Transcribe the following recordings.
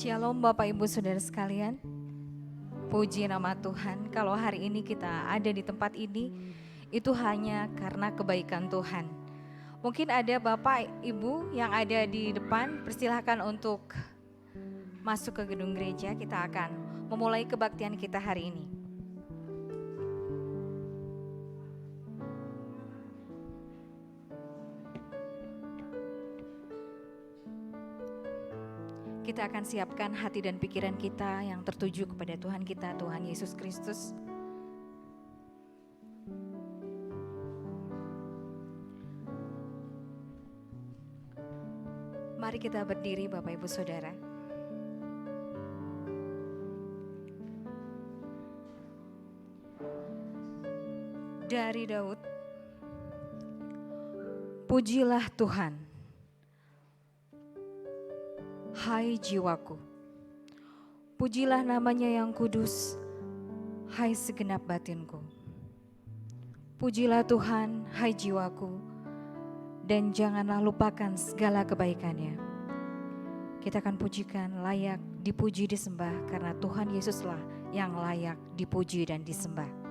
Shalom Bapak Ibu Saudara sekalian. Puji nama Tuhan, kalau hari ini kita ada di tempat ini, itu hanya karena kebaikan Tuhan. Mungkin ada Bapak Ibu yang ada di depan, persilahkan untuk masuk ke gedung gereja. Kita akan memulai kebaktian kita hari ini. Kita akan siapkan hati dan pikiran kita yang tertuju kepada Tuhan kita, Tuhan Yesus Kristus. Mari kita berdiri Bapak Ibu Saudara. Dari Daud, pujilah Tuhan. Hai jiwaku, pujilah namanya yang kudus, hai segenap batinku. Pujilah Tuhan, hai jiwaku, dan janganlah lupakan segala kebaikannya. Kita akan pujikan layak dipuji disembah karena Tuhan Yesuslah yang layak dipuji dan disembah.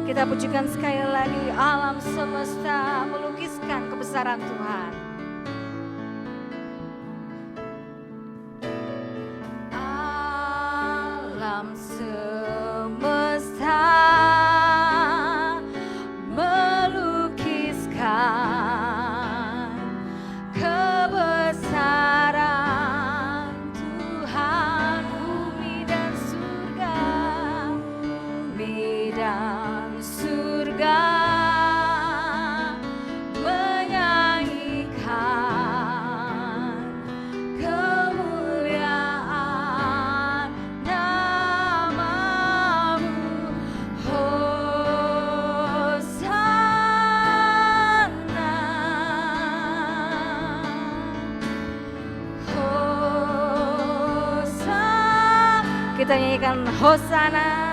Kita pujikan sekali lagi, alam semesta melukiskan kebesaran Tuhan. Alam semesta melukiskan kebesaran Tuhan, bumi dan surga, bumi dan surga menyanyikan kemuliaan namamu. Hosana, Hosana. Kita nyanyikan Hosana.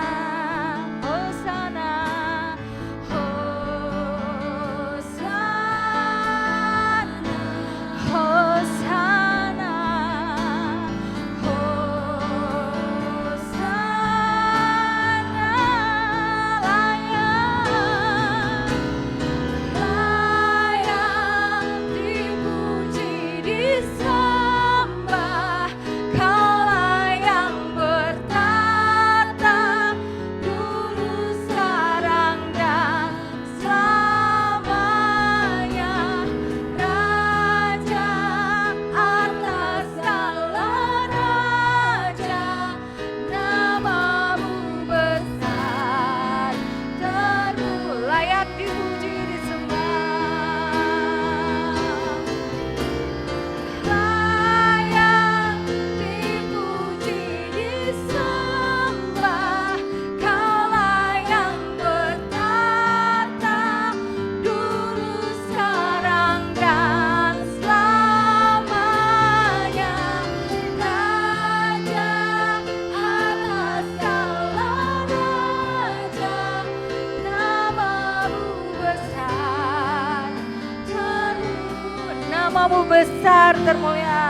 namamu besar termulia,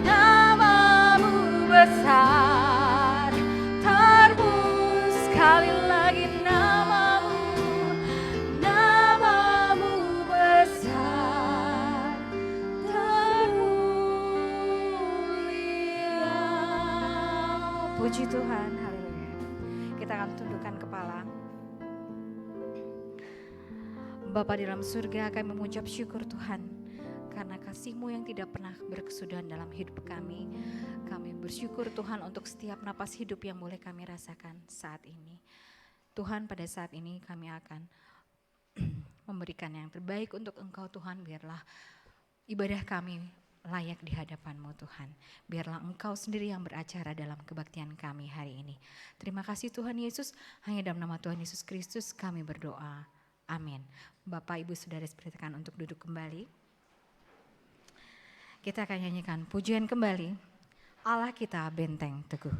namamu besar sekali lagi namamu besar termulia. Puji Tuhan, haleluya. Kita akan tundukkan kepala. Bapa di dalam surga, kami mengucap syukur Tuhan karena kasih-Mu yang tidak pernah berkesudahan dalam hidup kami. Kami bersyukur Tuhan untuk setiap napas hidup yang boleh kami rasakan saat ini. Tuhan, pada saat ini kami akan memberikan yang terbaik untuk Engkau Tuhan. Biarlah ibadah kami layak di hadapan-Mu Tuhan. Biarlah Engkau sendiri yang beracara dalam kebaktian kami hari ini. Terima kasih Tuhan Yesus, hanya dalam nama Tuhan Yesus Kristus kami berdoa. Amin. Bapak, Ibu, Saudara dipersilakan untuk duduk kembali. Kita akan nyanyikan pujian kembali, Allah kita benteng teguh.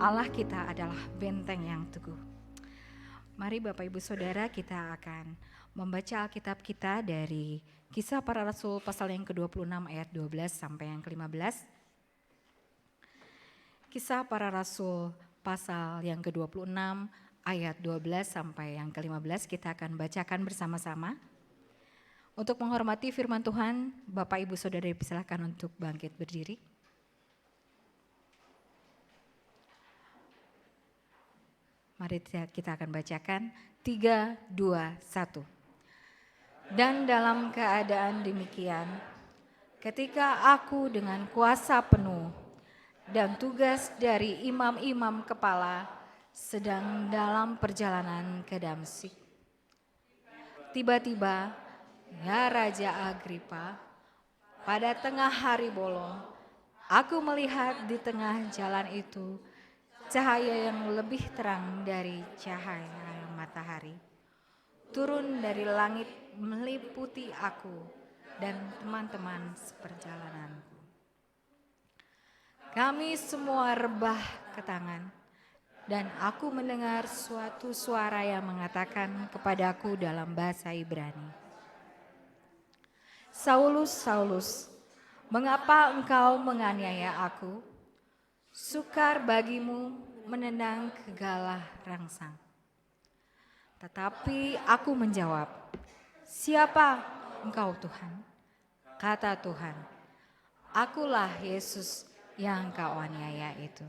Allah kita adalah benteng yang teguh. Mari Bapak Ibu Saudara, kita akan membaca Alkitab kita dari Kisah Para Rasul pasal yang ke-26 ayat 12 sampai yang ke-15. Kisah Para Rasul pasal yang ke-26 ayat 12 sampai yang ke-15 kita akan bacakan bersama-sama. Untuk menghormati firman Tuhan, Bapak Ibu Saudara dipersilakan untuk bangkit berdiri. Mari kita akan bacakan 3, 2, 1. Dan dalam keadaan demikian, ketika aku dengan kuasa penuh dan tugas dari imam-imam kepala sedang dalam perjalanan ke Damsyik, tiba-tiba, ya Raja Agripa, pada tengah hari bolong, aku melihat di tengah jalan itu cahaya yang lebih terang dari cahaya matahari, turun dari langit meliputi aku dan teman-teman seperjalananku. Kami semua rebah ke tangan, dan aku mendengar suatu suara yang mengatakan kepadaku dalam bahasa Ibrani, "Saulus, Saulus, mengapa engkau menganiaya aku? Sukar bagimu menendang kegalah rangsang." Tetapi aku menjawab, "Siapa engkau Tuhan?" Kata Tuhan, "Akulah Yesus yang kau aniaya itu."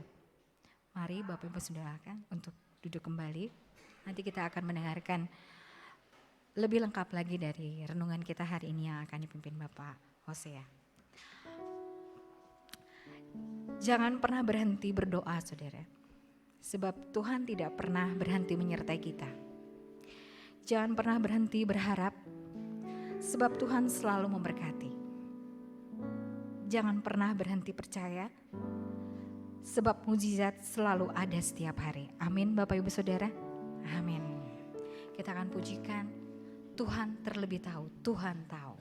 Mari Bapak Ibu Saudara untuk duduk kembali. Nanti kita akan mendengarkan lebih lengkap lagi dari renungan kita hari ini yang akan dipimpin Bapak Hosea. Jangan pernah berhenti berdoa, saudara. Sebab Tuhan tidak pernah berhenti menyertai kita. Jangan pernah berhenti berharap, sebab Tuhan selalu memberkati. Jangan pernah berhenti percaya, sebab mujizat selalu ada setiap hari. Amin Bapak Ibu Saudara. Amin. Kita akan pujikan Tuhan terlebih tahu, Tuhan tahu.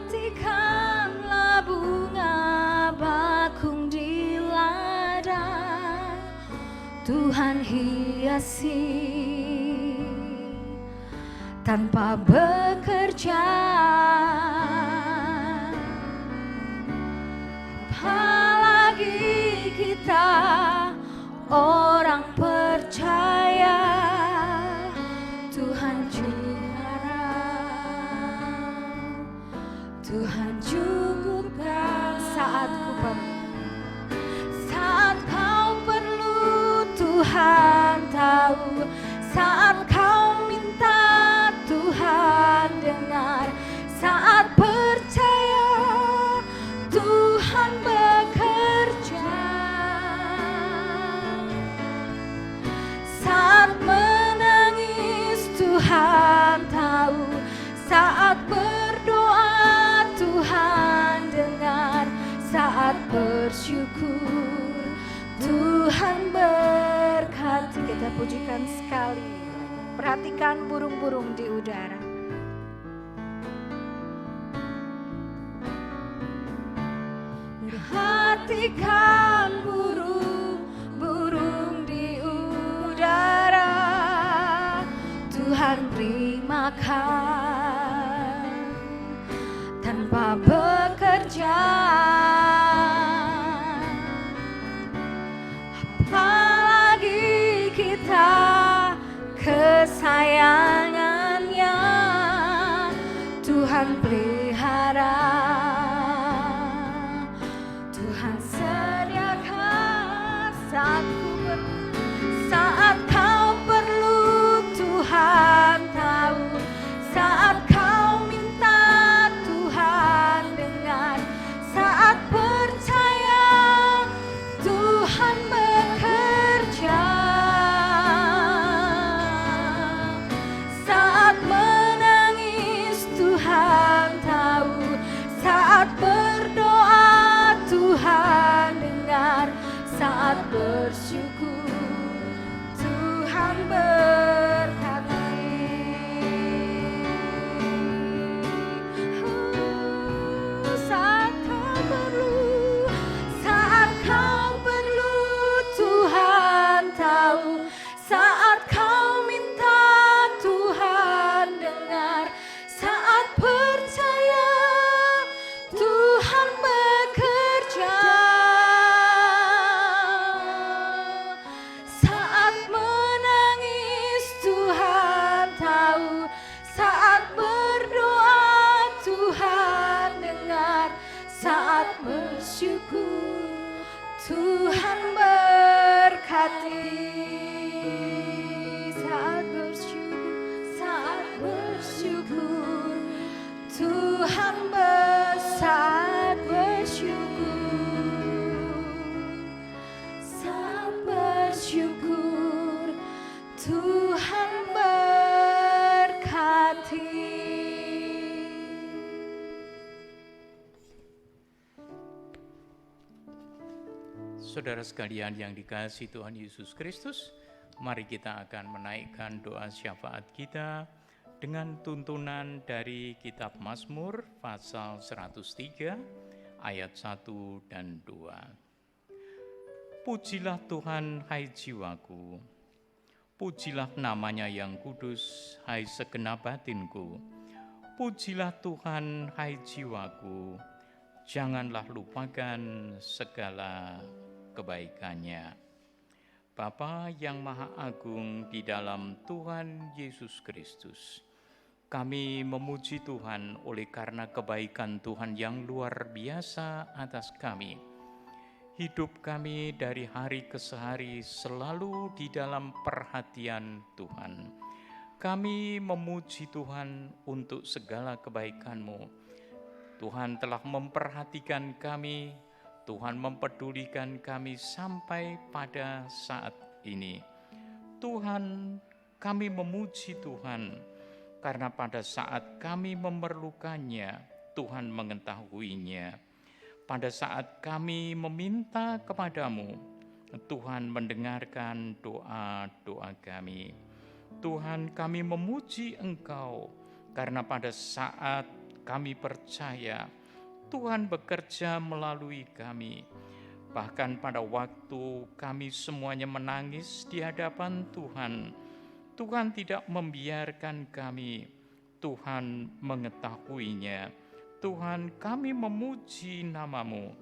Perhatikanlah bunga bakung di ladang, Tuhan hiasi tanpa bekerja. Apalagi kita orang percaya, Tuhan juara, Tuhan cukupkan saat ku perlu. Saat kau perlu, Tuhan tahu. Saat kau minta, Tuhan dengar. Saat percaya, Tuhan bekerja. Saat menangis, Tuhan tahu. Saat berdoa, Tuhan dengar. Saat bersyukur, Tuhan berkati. Kita pujikan sekali. Perhatikan burung-burung di udara. Perhatikan burung-burung di udara. Tuhan beri makan tanpa bekerja. Apalagi kita kesayangannya, Tuhan pelihara. Tuhan sediakan saat kau perlu, Tuhan tahu. Saat kau minta, Tuhan dengar. Saat percaya, Tuhan bekerja. Saat menangis, Tuhan tahu. Saat berdoa, Tuhan dengar. Saat bersyukur, Tuhan berkati. Saat kau perlu, Tuhan tahu. Saat kau minta, Tuhan dengar. Saat percaya, Tuhan bekerja. Saat menangis, Tuhan tahu. Saat berdoa, Tuhan dengar. Saat bersyukur, Tuhan berkati. Saat bersyukur, Saudara sekalian yang dikasihi Tuhan Yesus Kristus, mari kita akan menaikkan doa syafaat kita dengan tuntunan dari kitab Mazmur pasal 103 ayat 1 dan 2. Pujilah Tuhan, hai jiwaku. Pujilah namanya yang kudus, hai segenap batinku. Pujilah Tuhan, hai jiwaku. Janganlah lupakan segala kebaikannya. Bapa yang Maha Agung di dalam Tuhan Yesus Kristus, kami memuji Tuhan oleh karena kebaikan Tuhan yang luar biasa atas kami. Hidup kami dari hari ke hari selalu di dalam perhatian Tuhan. Kami memuji Tuhan untuk segala kebaikan-Mu. Tuhan telah memperhatikan kami, Tuhan mempedulikan kami sampai pada saat ini. Tuhan, kami memuji Tuhan, karena pada saat kami memerlukannya, Tuhan mengetahuinya. Pada saat kami meminta kepadamu, Tuhan mendengarkan doa-doa kami. Tuhan, kami memuji Engkau, karena pada saat kami percaya Tuhan bekerja melalui kami. Bahkan pada waktu kami semuanya menangis di hadapan Tuhan, Tuhan tidak membiarkan kami. Tuhan mengetahuinya. Tuhan, kami memuji nama-Mu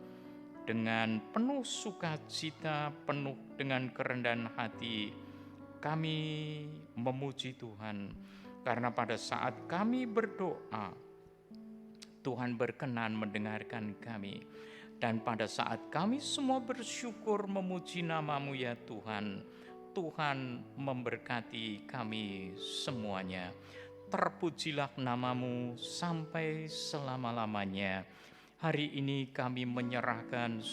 dengan penuh sukacita, penuh dengan kerendahan hati. Kami memuji Tuhan karena pada saat kami berdoa, Tuhan berkenan mendengarkan kami. Dan pada saat kami semua bersyukur memuji nama-Mu ya Tuhan, Tuhan memberkati kami semuanya. Terpujilah nama-Mu sampai selama-lamanya. Hari ini kami menyerahkan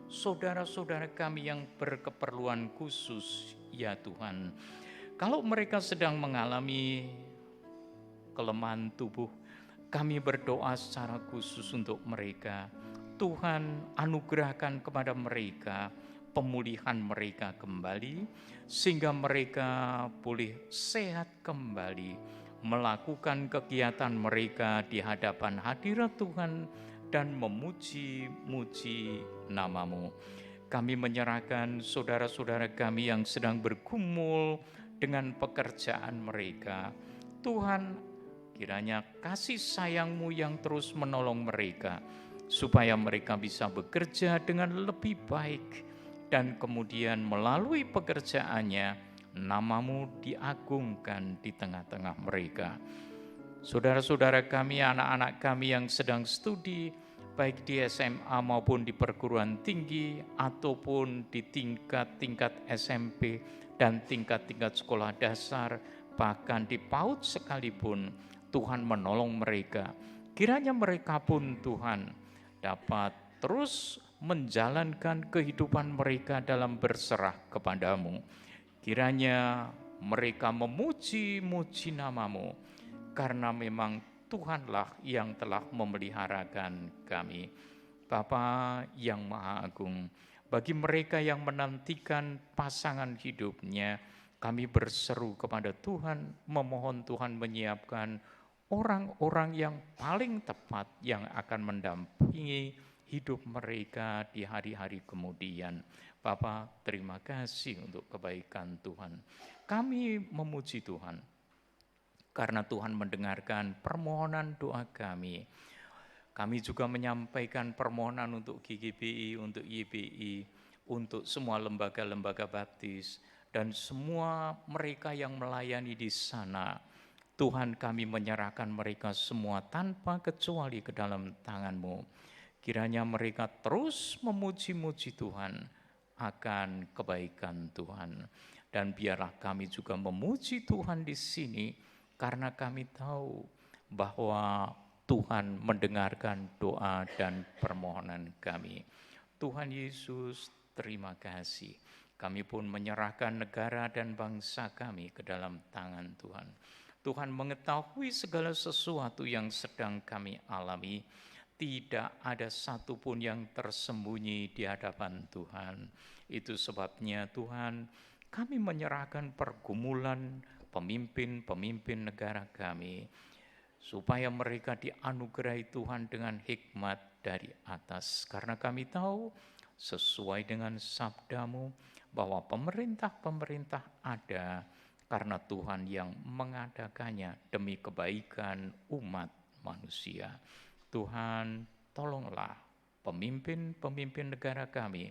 saudara-saudara kami yang berkeperluan khusus ya Tuhan. Kalau mereka sedang mengalami kelemahan tubuh, kami berdoa secara khusus untuk mereka. Tuhan anugerahkan kepada mereka pemulihan mereka kembali, sehingga mereka boleh sehat kembali, melakukan kegiatan mereka di hadapan hadirat Tuhan dan memuji-muji nama-Mu. Kami menyerahkan saudara-saudara kami yang sedang bergumul dengan pekerjaan mereka. Tuhan, kiranya kasih sayang-Mu yang terus menolong mereka, supaya mereka bisa bekerja dengan lebih baik, dan kemudian melalui pekerjaannya, nama-Mu diagungkan di tengah-tengah mereka. Saudara-saudara kami, anak-anak kami yang sedang studi, baik di SMA maupun di perguruan tinggi, ataupun di tingkat-tingkat SMP dan tingkat-tingkat sekolah dasar, bahkan di PAUD sekalipun, Tuhan menolong mereka. Kiranya mereka pun Tuhan dapat terus menjalankan kehidupan mereka dalam berserah kepadamu. Kiranya mereka memuji-muji nama-Mu, karena memang Tuhanlah yang telah memeliharakan kami. Bapa yang Maha Agung, bagi mereka yang menantikan pasangan hidupnya, kami berseru kepada Tuhan, memohon Tuhan menyiapkan orang-orang yang paling tepat yang akan mendampingi hidup mereka di hari-hari kemudian. Bapa, terima kasih untuk kebaikan Tuhan. Kami memuji Tuhan karena Tuhan mendengarkan permohonan doa kami. Kami juga menyampaikan permohonan untuk GGBI, untuk YBI, untuk semua lembaga-lembaga baptis, dan semua mereka yang melayani di sana. Tuhan, kami menyerahkan mereka semua tanpa kecuali ke dalam tangan-Mu. Kiranya mereka terus memuji-muji Tuhan akan kebaikan Tuhan. Dan biarlah kami juga memuji Tuhan di sini, karena kami tahu bahwa Tuhan mendengarkan doa dan permohonan kami. Tuhan Yesus, terima kasih. Kami pun menyerahkan negara dan bangsa kami ke dalam tangan Tuhan. Tuhan mengetahui segala sesuatu yang sedang kami alami. tidak ada satupun yang tersembunyi di hadapan Tuhan. Itu sebabnya Tuhan, kami menyerahkan pergumulan pemimpin-pemimpin negara kami, supaya mereka dianugerahi Tuhan dengan hikmat dari atas. Karena kami tahu sesuai dengan sabdamu bahwa pemerintah-pemerintah ada karena Tuhan yang mengadakannya demi kebaikan umat manusia. Tuhan, tolonglah pemimpin-pemimpin negara kami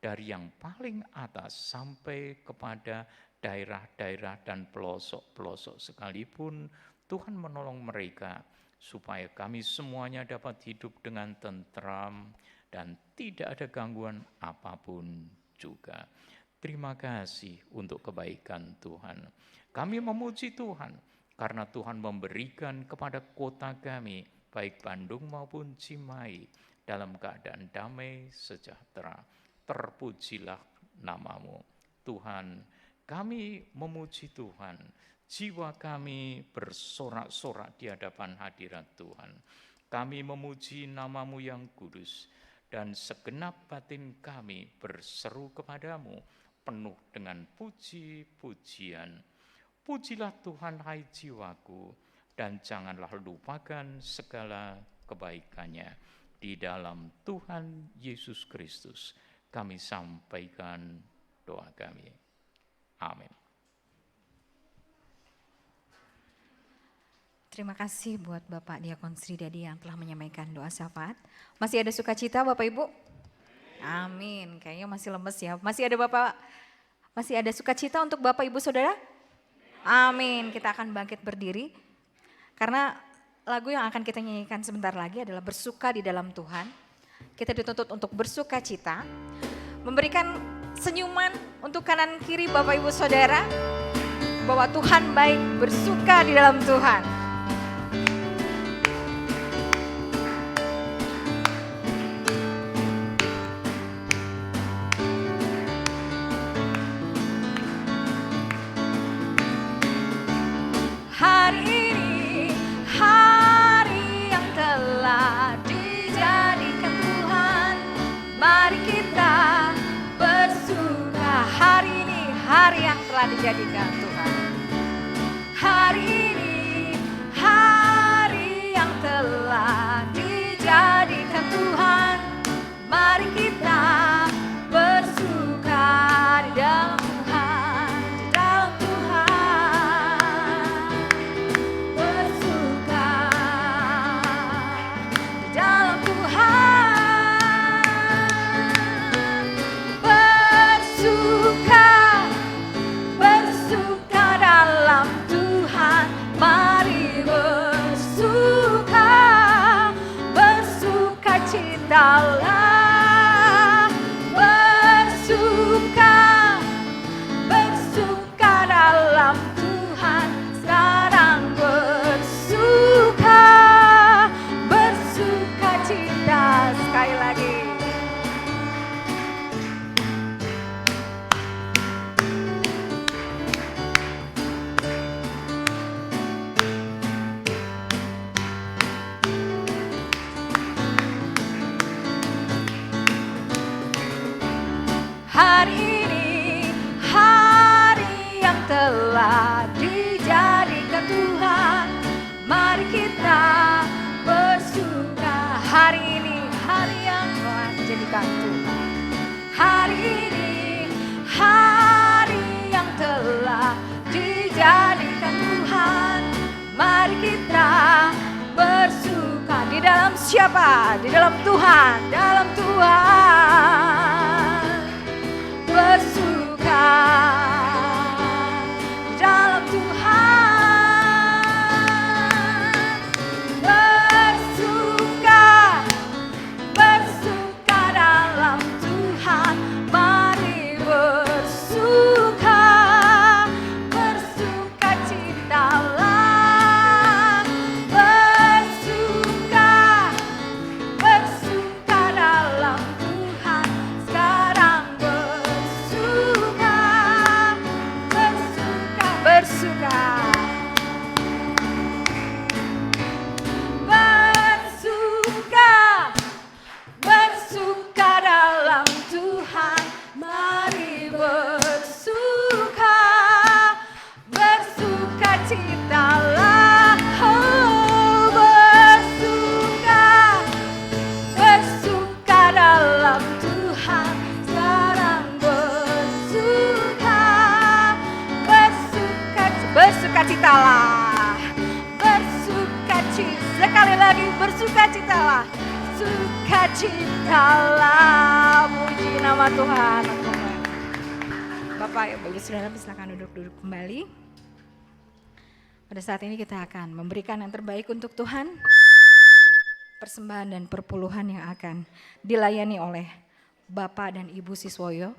dari yang paling atas sampai kepada daerah-daerah dan pelosok-pelosok sekalipun. Tuhan menolong mereka supaya kami semuanya dapat hidup dengan tentram dan tidak ada gangguan apapun juga. Terima kasih untuk kebaikan Tuhan. Kami memuji Tuhan karena Tuhan memberikan kepada kota kami, baik Bandung maupun Cimahi, dalam keadaan damai sejahtera. Terpujilah namamu. Tuhan, kami memuji Tuhan. Jiwa kami bersorak-sorak di hadapan hadirat Tuhan. Kami memuji namamu yang kudus, dan segenap batin kami berseru kepadamu, penuh dengan puji-pujian. Pujilah Tuhan hai jiwaku, dan janganlah lupakan segala kebaikannya. Di dalam Tuhan Yesus Kristus kami sampaikan doa kami. Amin. Terima kasih buat Bapak Diakon Sri Dadi yang telah menyampaikan doa syafaat. Masih ada sukacita Bapak Ibu? Amin. Kayaknya masih lemes ya. Masih ada sukacita untuk Bapak Ibu Saudara? Amin. Kita akan bangkit berdiri. Karena lagu yang akan kita nyanyikan sebentar lagi adalah bersuka di dalam Tuhan. Kita dituntut untuk bersuka cita, memberikan senyuman untuk kanan kiri Bapak Ibu Saudara, bahwa Tuhan baik, bersuka di dalam Tuhan. Hari ini, hari yang telah dijadikan Tuhan, mari kita bersuka. Hari ini, hari yang telah dijadikan Tuhan. Hari ini, hari yang telah dijadikan Tuhan, mari kita bersuka di dalam Tuhan, di dalam Tuhan. Bersuka di dalam Tuhan. Bersuka, bersuka dalam Tuhan. Mari bersuka, bersuka citalah. Bersuka, bersuka dalam Tuhan. Sekarang bersuka, bersuka cita. Sekali lagi. Hari ini, hari yang telah dijadikan Tuhan, mari kita bersuka. Hari ini, hari yang telah dijadikan Tuhan. Hari ini, hari yang telah dijadikan Tuhan, mari kita bersuka. Di dalam siapa? Di dalam Tuhan, dalam Tuhan. Bersuka di dalam Tuhan. Bersuka, bersuka dalam Tuhan. Mari bersuka, bersuka citalah. Bersuka, bersuka dalam Tuhan. Sekarang bersuka. sukacitalah. Puji nama Tuhan. Bapak Ibu Saudara silakan duduk kembali. Pada saat ini kita akan memberikan yang terbaik untuk Tuhan. Persembahan dan perpuluhan yang akan dilayani oleh Bapak dan Ibu Siswoyo.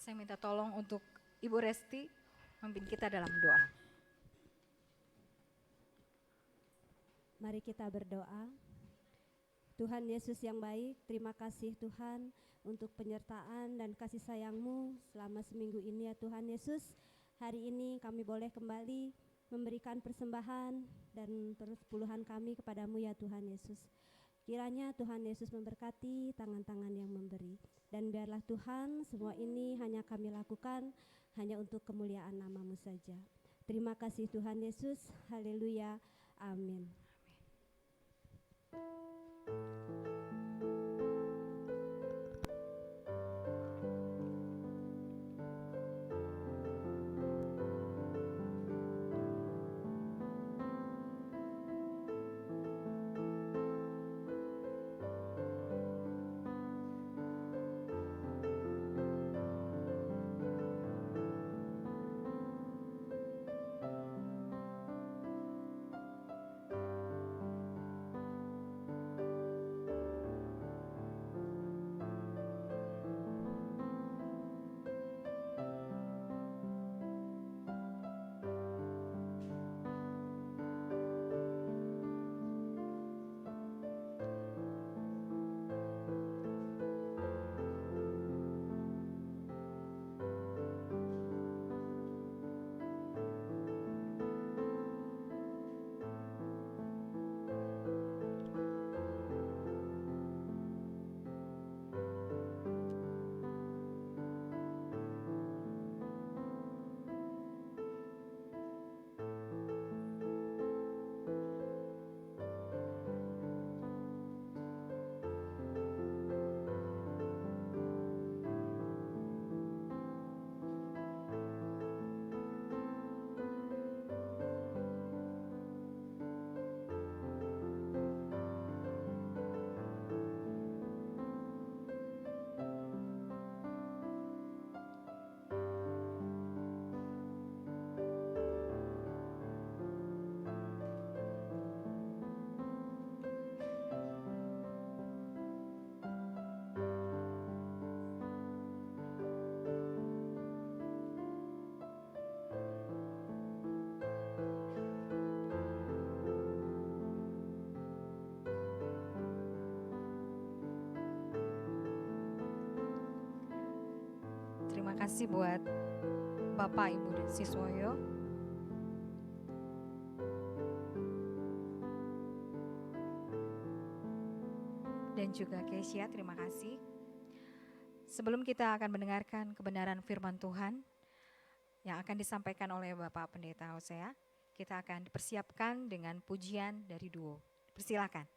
Saya minta tolong untuk Ibu Resti memimpin kita dalam doa. Mari kita berdoa. Tuhan Yesus yang baik, terima kasih Tuhan untuk penyertaan dan kasih sayang-Mu selama seminggu ini ya Tuhan Yesus. Hari ini kami boleh kembali memberikan persembahan dan perpuluhan kami kepadamu ya Tuhan Yesus. Kiranya Tuhan Yesus memberkati tangan-tangan yang memberi. Dan biarlah Tuhan semua ini hanya kami lakukan hanya untuk kemuliaan nama-Mu saja. Terima kasih Tuhan Yesus. Haleluya. Amin. Terima kasih buat Bapak, Ibu dan Siswoyo. Dan juga Kesia, terima kasih. Sebelum kita akan mendengarkan kebenaran firman Tuhan yang akan disampaikan oleh Bapak Pendeta Hosea, kita akan dipersiapkan dengan pujian dari duo. Persilakan.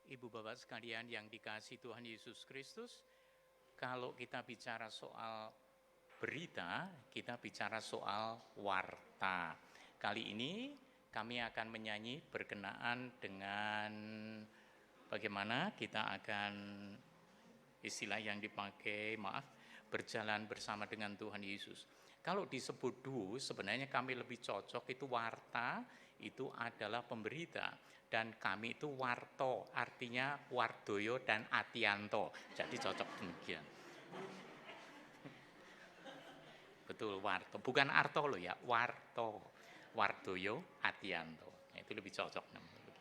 Ibu Bapak sekalian yang dikasihi Tuhan Yesus Kristus, kalau kita bicara soal berita, kita bicara soal warta. Kali ini kami akan menyanyi berkenaan dengan bagaimana kita akan, istilah yang dipakai, berjalan bersama dengan Tuhan Yesus. Kalau disebut duo, sebenarnya kami lebih cocok itu warta, itu adalah pemberita. Dan kami itu warto, artinya Wardoyo dan Atianto. Jadi cocok demikian. betul Warto, bukan Arto loh ya, Warto, Wardoyo Atianto. Nah, itu lebih cocok namanya.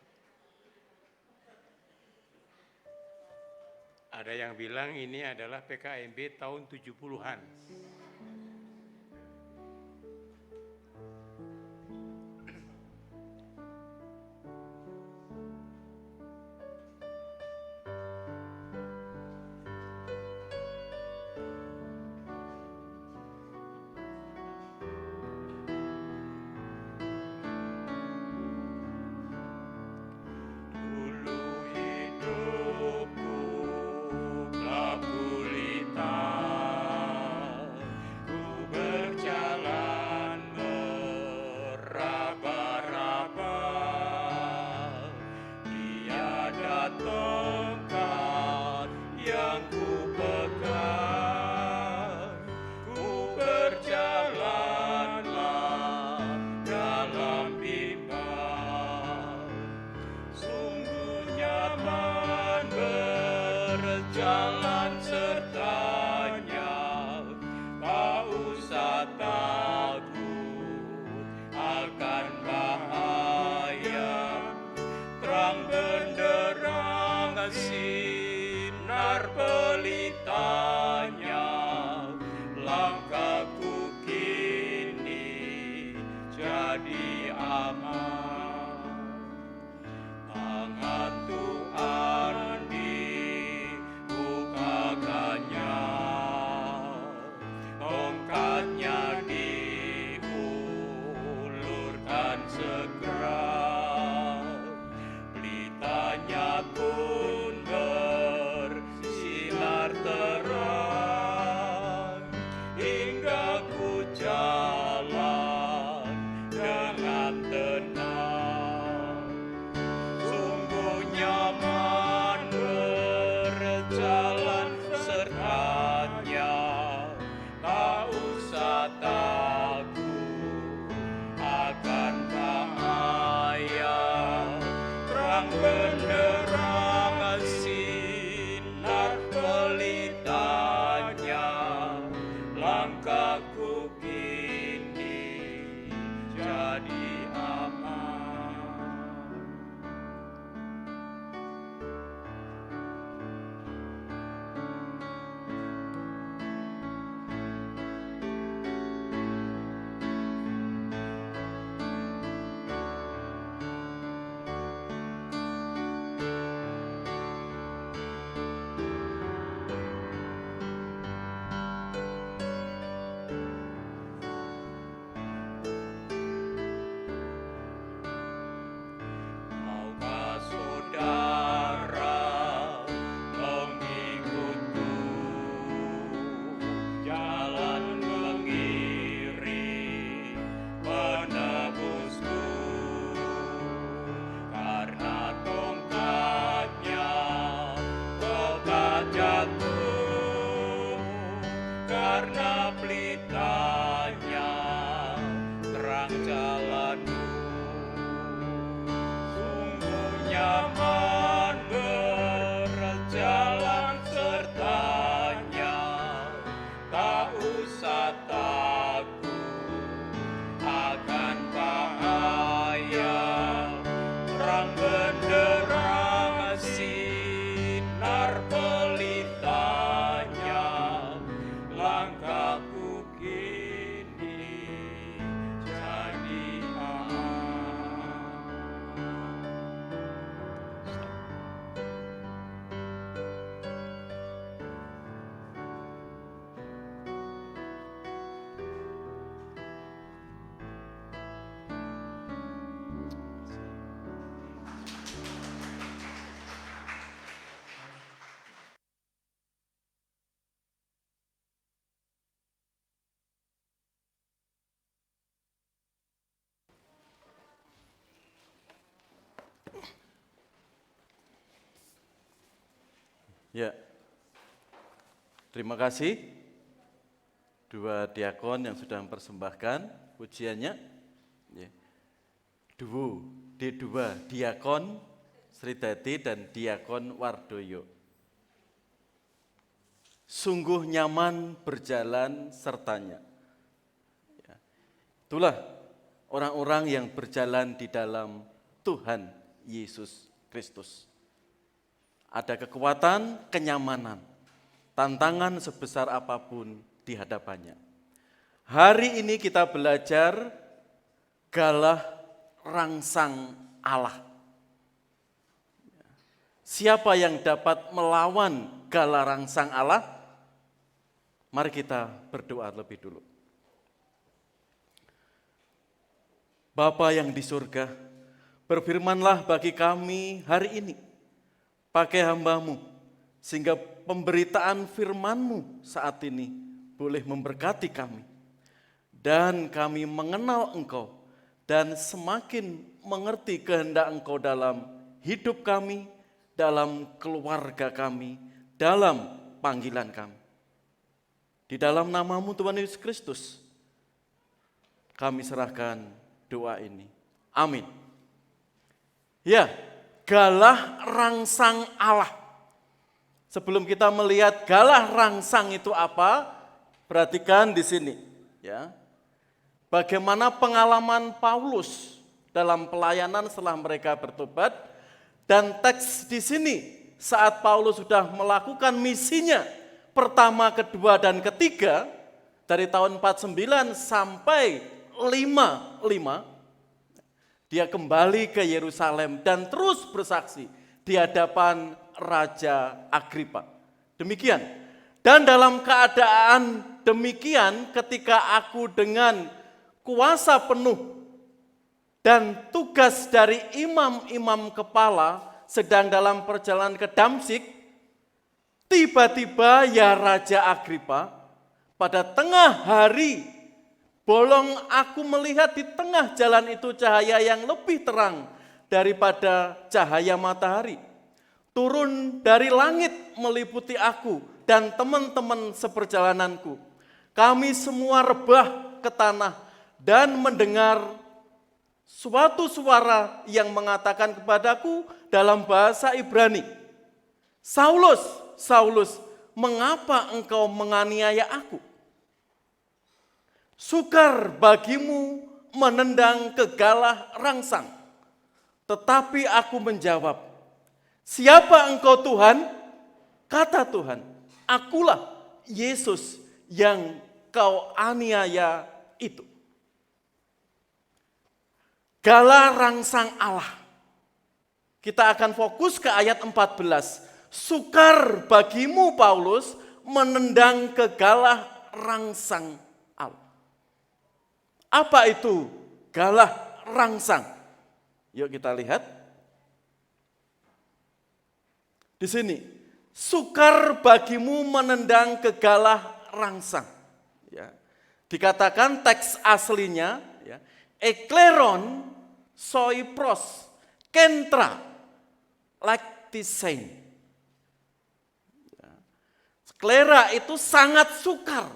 Ada yang bilang ini adalah PKMB tahun 70-an. Ya, terima kasih dua diakon yang sudah mempersembahkan pujiannya. Ya. D2 diakon Sridadi dan diakon Wardoyo. Sungguh nyaman berjalan sertanya, Itulah orang-orang yang berjalan di dalam Tuhan Yesus Kristus. Ada kekuatan, kenyamanan, tantangan sebesar apapun di hadapannya. Hari ini kita belajar galah rangsang Allah. Siapa yang dapat melawan galah rangsang Allah? Mari kita berdoa lebih dulu. Bapa yang di surga, berfirmanlah bagi kami hari ini, pakai hamba-Mu, sehingga pemberitaan firman-Mu saat ini boleh memberkati kami. Dan kami mengenal Engkau, dan semakin mengerti kehendak Engkau dalam hidup kami, dalam keluarga kami, dalam panggilan kami. Di dalam nama-Mu Tuhan Yesus Kristus, kami serahkan doa ini. Amin. Ya, galah rangsang Allah. Sebelum kita melihat galah rangsang itu apa, perhatikan di sini. Ya, bagaimana pengalaman Paulus dalam pelayanan setelah mereka bertobat, dan teks di sini saat Paulus sudah melakukan misinya pertama, kedua, dan ketiga dari tahun 49 sampai 55, dia kembali ke Yerusalem dan terus bersaksi di hadapan Raja Agripa. Demikian. Dan dalam keadaan demikian, ketika aku dengan kuasa penuh dan tugas dari imam-imam kepala sedang dalam perjalanan ke Damsyik, tiba-tiba ya Raja Agripa, pada tengah hari bolong aku melihat di tengah jalan itu cahaya yang lebih terang daripada cahaya matahari. Turun dari langit meliputi aku dan teman-teman seperjalananku. Kami semua rebah ke tanah dan mendengar suatu suara yang mengatakan kepadaku dalam bahasa Ibrani, Saulus, Saulus, mengapa engkau menganiaya aku? Sukar bagimu menendang ke galah rangsang. Tetapi aku menjawab, siapa engkau Tuhan? Kata Tuhan, akulah Yesus yang kau aniaya itu. Galah rangsang Allah. Kita akan fokus ke ayat 14. Sukar bagimu Paulus menendang ke galah rangsang Allah. Apa itu galah rangsang? Yuk kita lihat. Di sini, sukar bagimu menendang ke galah rangsang. Ya. Dikatakan teks aslinya, ya, ekleron soipros kentra laktisein. Sklera itu sangat sukar.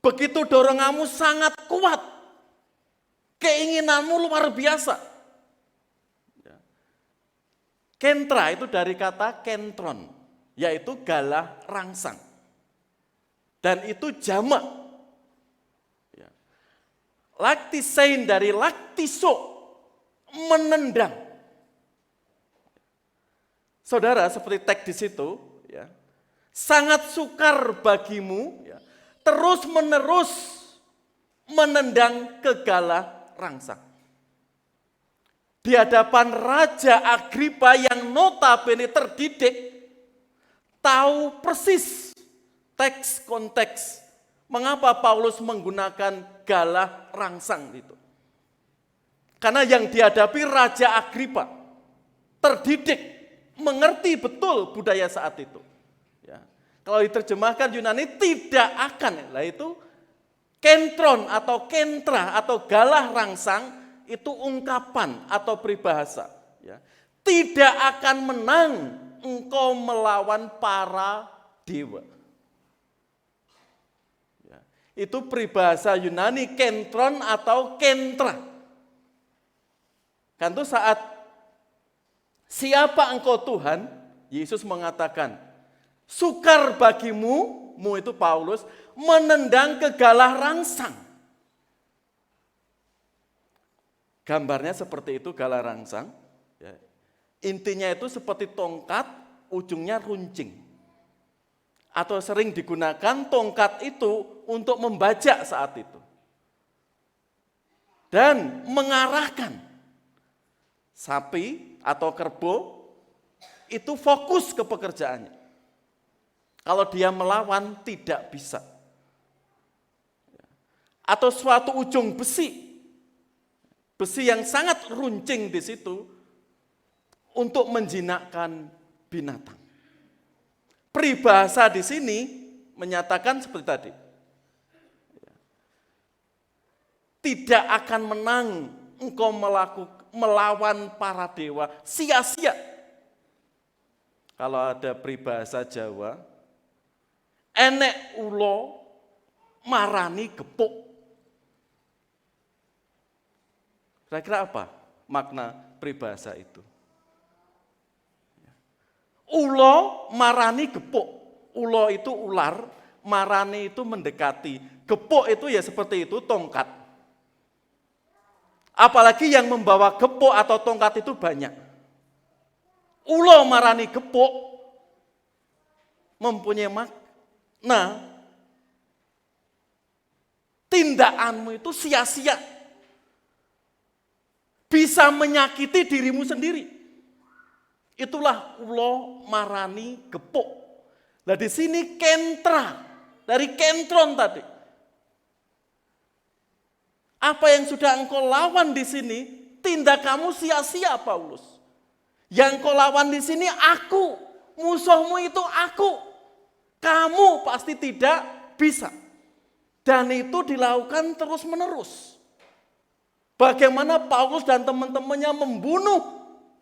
Begitu doronganmu sangat kuat. Keinginanmu luar biasa. Kentra itu dari kata kentron, yaitu galah rangsang. Dan itu jamak. Laktisein dari laktiso, menendang. Saudara, seperti teks di situ, ya, sangat sukar bagimu, ya, terus menerus menendang ke galah rangsang. Di hadapan Raja Agripa yang notabene terdidik, tahu persis teks konteks mengapa Paulus menggunakan galah rangsang itu. Karena yang dihadapi Raja Agripa terdidik, mengerti betul budaya saat itu. Kalau diterjemahkan Yunani tidak akan, lah itu kentron atau kentra atau galah rangsang itu ungkapan atau peribahasa. Ya. Tidak akan menang engkau melawan para dewa. Ya. Itu peribahasa Yunani kentron atau kentra. Kan itu saat siapa engkau Tuhan, Yesus mengatakan, sukar bagimu, mu itu Paulus, menendang ke galah rangsang. Gambarnya seperti itu gala rangsang. Ya. Intinya itu seperti tongkat, ujungnya runcing. Atau sering digunakan tongkat itu untuk membajak saat itu. Dan mengarahkan sapi atau kerbau itu fokus ke pekerjaannya. Kalau dia melawan tidak bisa. Atau suatu ujung besi yang sangat runcing di situ untuk menjinakkan binatang. Peribahasa di sini menyatakan seperti tadi. Tidak akan menang engkau melawan para dewa, sia-sia. Kalau ada peribahasa Jawa, enek ulo marani gepuk. Kira-kira apa makna peribahasa itu? Ulo marani gepuk. Ulo itu ular, marani itu mendekati. Gepuk itu ya seperti itu, tongkat. Apalagi yang membawa gepuk atau tongkat itu banyak. Ulo marani gepuk mempunyai makna tindakanmu itu sia-sia. Bisa menyakiti dirimu sendiri. Itulah ulo marani gepuk. Nah di sini kentra, dari kentron tadi. Apa yang sudah engkau lawan di sini, tindak kamu sia-sia, Paulus. Yang kau lawan di sini aku, musuhmu itu aku. Kamu pasti tidak bisa. Dan itu dilakukan terus-menerus. Bagaimana Paulus dan teman-temannya membunuh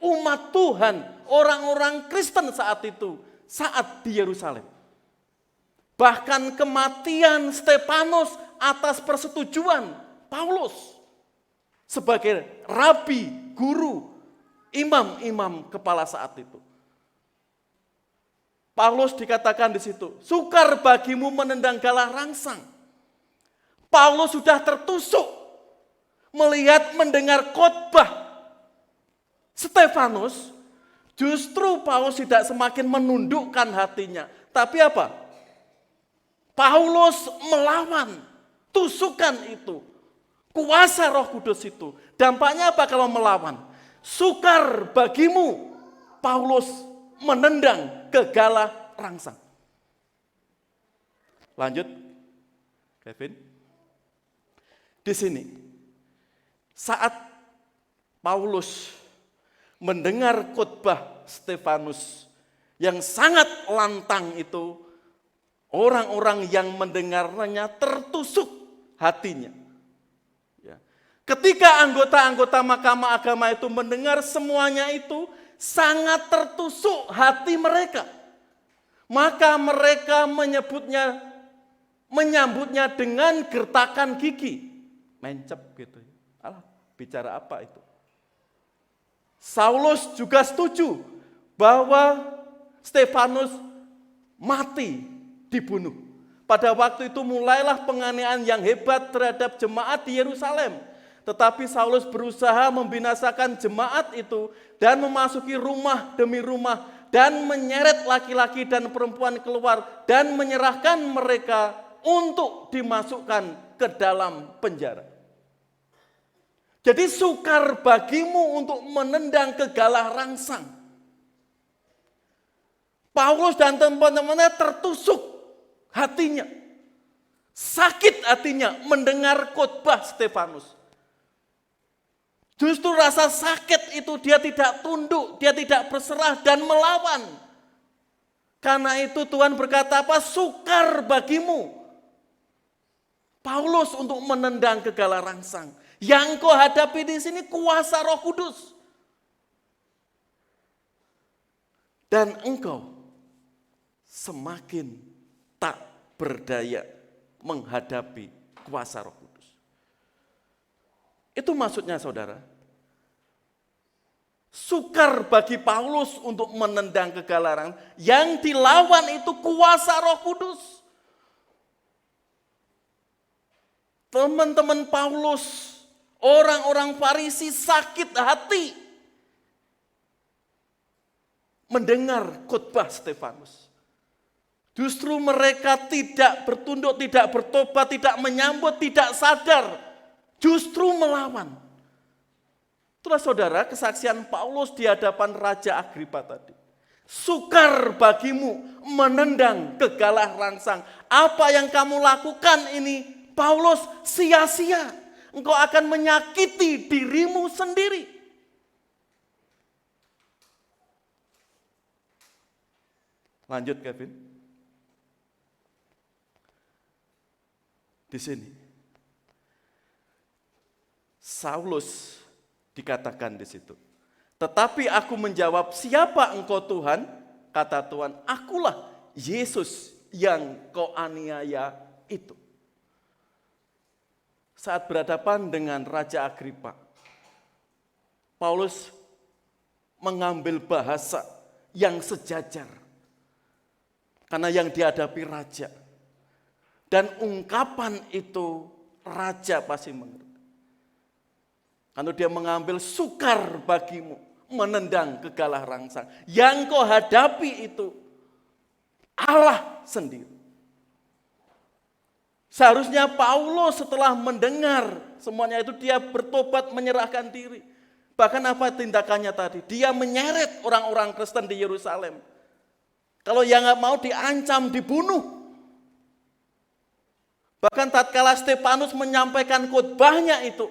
umat Tuhan, orang-orang Kristen saat itu, saat di Yerusalem. Bahkan kematian Stefanus atas persetujuan Paulus sebagai rabi, guru, imam-imam kepala saat itu. Paulus dikatakan di situ, sukar bagimu menendang galah rangsang. Paulus sudah tertusuk melihat mendengar khotbah Stefanus, justru Paulus tidak semakin menundukkan hatinya. Tapi apa? Paulus melawan tusukan itu, kuasa Roh Kudus itu. Dampaknya apa kalau melawan? Sukar bagimu Paulus menendang ke galah rangsang. Lanjut, Kevin. Di sini, saat Paulus mendengar khotbah Stefanus yang sangat lantang itu, orang-orang yang mendengarnya tertusuk hatinya. Ketika anggota-anggota Mahkamah Agama itu mendengar semuanya itu, sangat tertusuk hati mereka. Maka mereka menyambutnya dengan gertakan gigi. Mencep gitu. Alah, bicara apa itu? Saulus juga setuju bahwa Stefanus mati dibunuh. Pada waktu itu mulailah penganiayaan yang hebat terhadap jemaat di Yerusalem. Tetapi Saulus berusaha membinasakan jemaat itu dan memasuki rumah demi rumah dan menyeret laki-laki dan perempuan keluar dan menyerahkan mereka untuk dimasukkan ke dalam penjara. Jadi sukar bagimu untuk menendang ke galah rangsang. Paulus dan teman-temannya tertusuk hatinya. Sakit hatinya mendengar khotbah Stefanus. Justru rasa sakit itu dia tidak tunduk, dia tidak berserah dan melawan. Karena itu Tuhan berkata apa? Sukar bagimu, Paulus, untuk menendang ke galah rangsang. Yang kau hadapi di sini kuasa Roh Kudus. Dan engkau semakin tak berdaya menghadapi kuasa Roh Kudus. Itu maksudnya saudara. Sukar bagi Paulus untuk menendang kegalaran. Yang dilawan itu kuasa Roh Kudus. Teman-teman Paulus Orang-orang Farisi sakit hati mendengar khotbah Stefanus. Justru mereka tidak bertunduk, tidak bertobat, tidak menyambut, tidak sadar. Justru melawan. Itulah saudara kesaksian Paulus di hadapan Raja Agripa tadi. Sukar bagimu menendang kegalah rangsang. Apa yang kamu lakukan ini, Paulus, sia-sia. Engkau akan menyakiti dirimu sendiri. Lanjut Kevin. Di sini. Saulus dikatakan di situ. Tetapi aku menjawab, siapa engkau Tuhan? Kata Tuhan, akulah Yesus yang kau aniaya itu. Saat berhadapan dengan Raja Agripa, Paulus mengambil bahasa yang sejajar. Karena yang dihadapi raja. Dan ungkapan itu raja pasti mengerti. Karena dia mengambil sukar bagimu menendang kegalah rangsang. Yang kau hadapi itu Allah sendiri. Seharusnya Paulus setelah mendengar semuanya itu dia bertobat menyerahkan diri. Bahkan apa tindakannya tadi? Dia menyeret orang-orang Kristen di Yerusalem. Kalau yang nggak mau diancam, dibunuh. Bahkan tatkala Stefanus menyampaikan khotbahnya itu,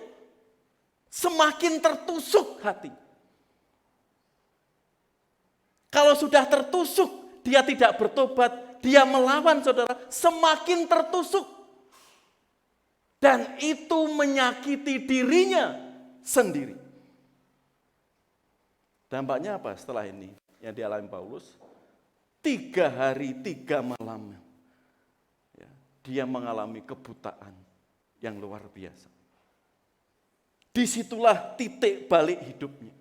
semakin tertusuk hati. Kalau sudah tertusuk, dia tidak bertobat, dia melawan saudara, semakin tertusuk. Dan itu menyakiti dirinya sendiri. Dampaknya apa setelah ini yang dialami Paulus? 3 hari 3 malam. Ya, dia mengalami kebutaan yang luar biasa. Disitulah titik balik hidupnya.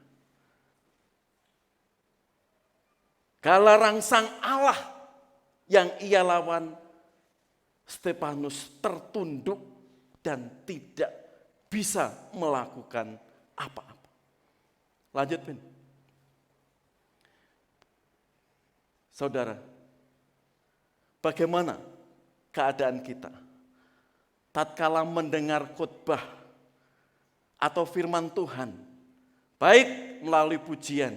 Galah rangsang Allah yang ia lawan, Stefanus tertunduk dan tidak bisa melakukan apa-apa. Lanjut, Ben. Saudara, bagaimana keadaan kita tatkala mendengar khotbah atau firman Tuhan, baik melalui pujian,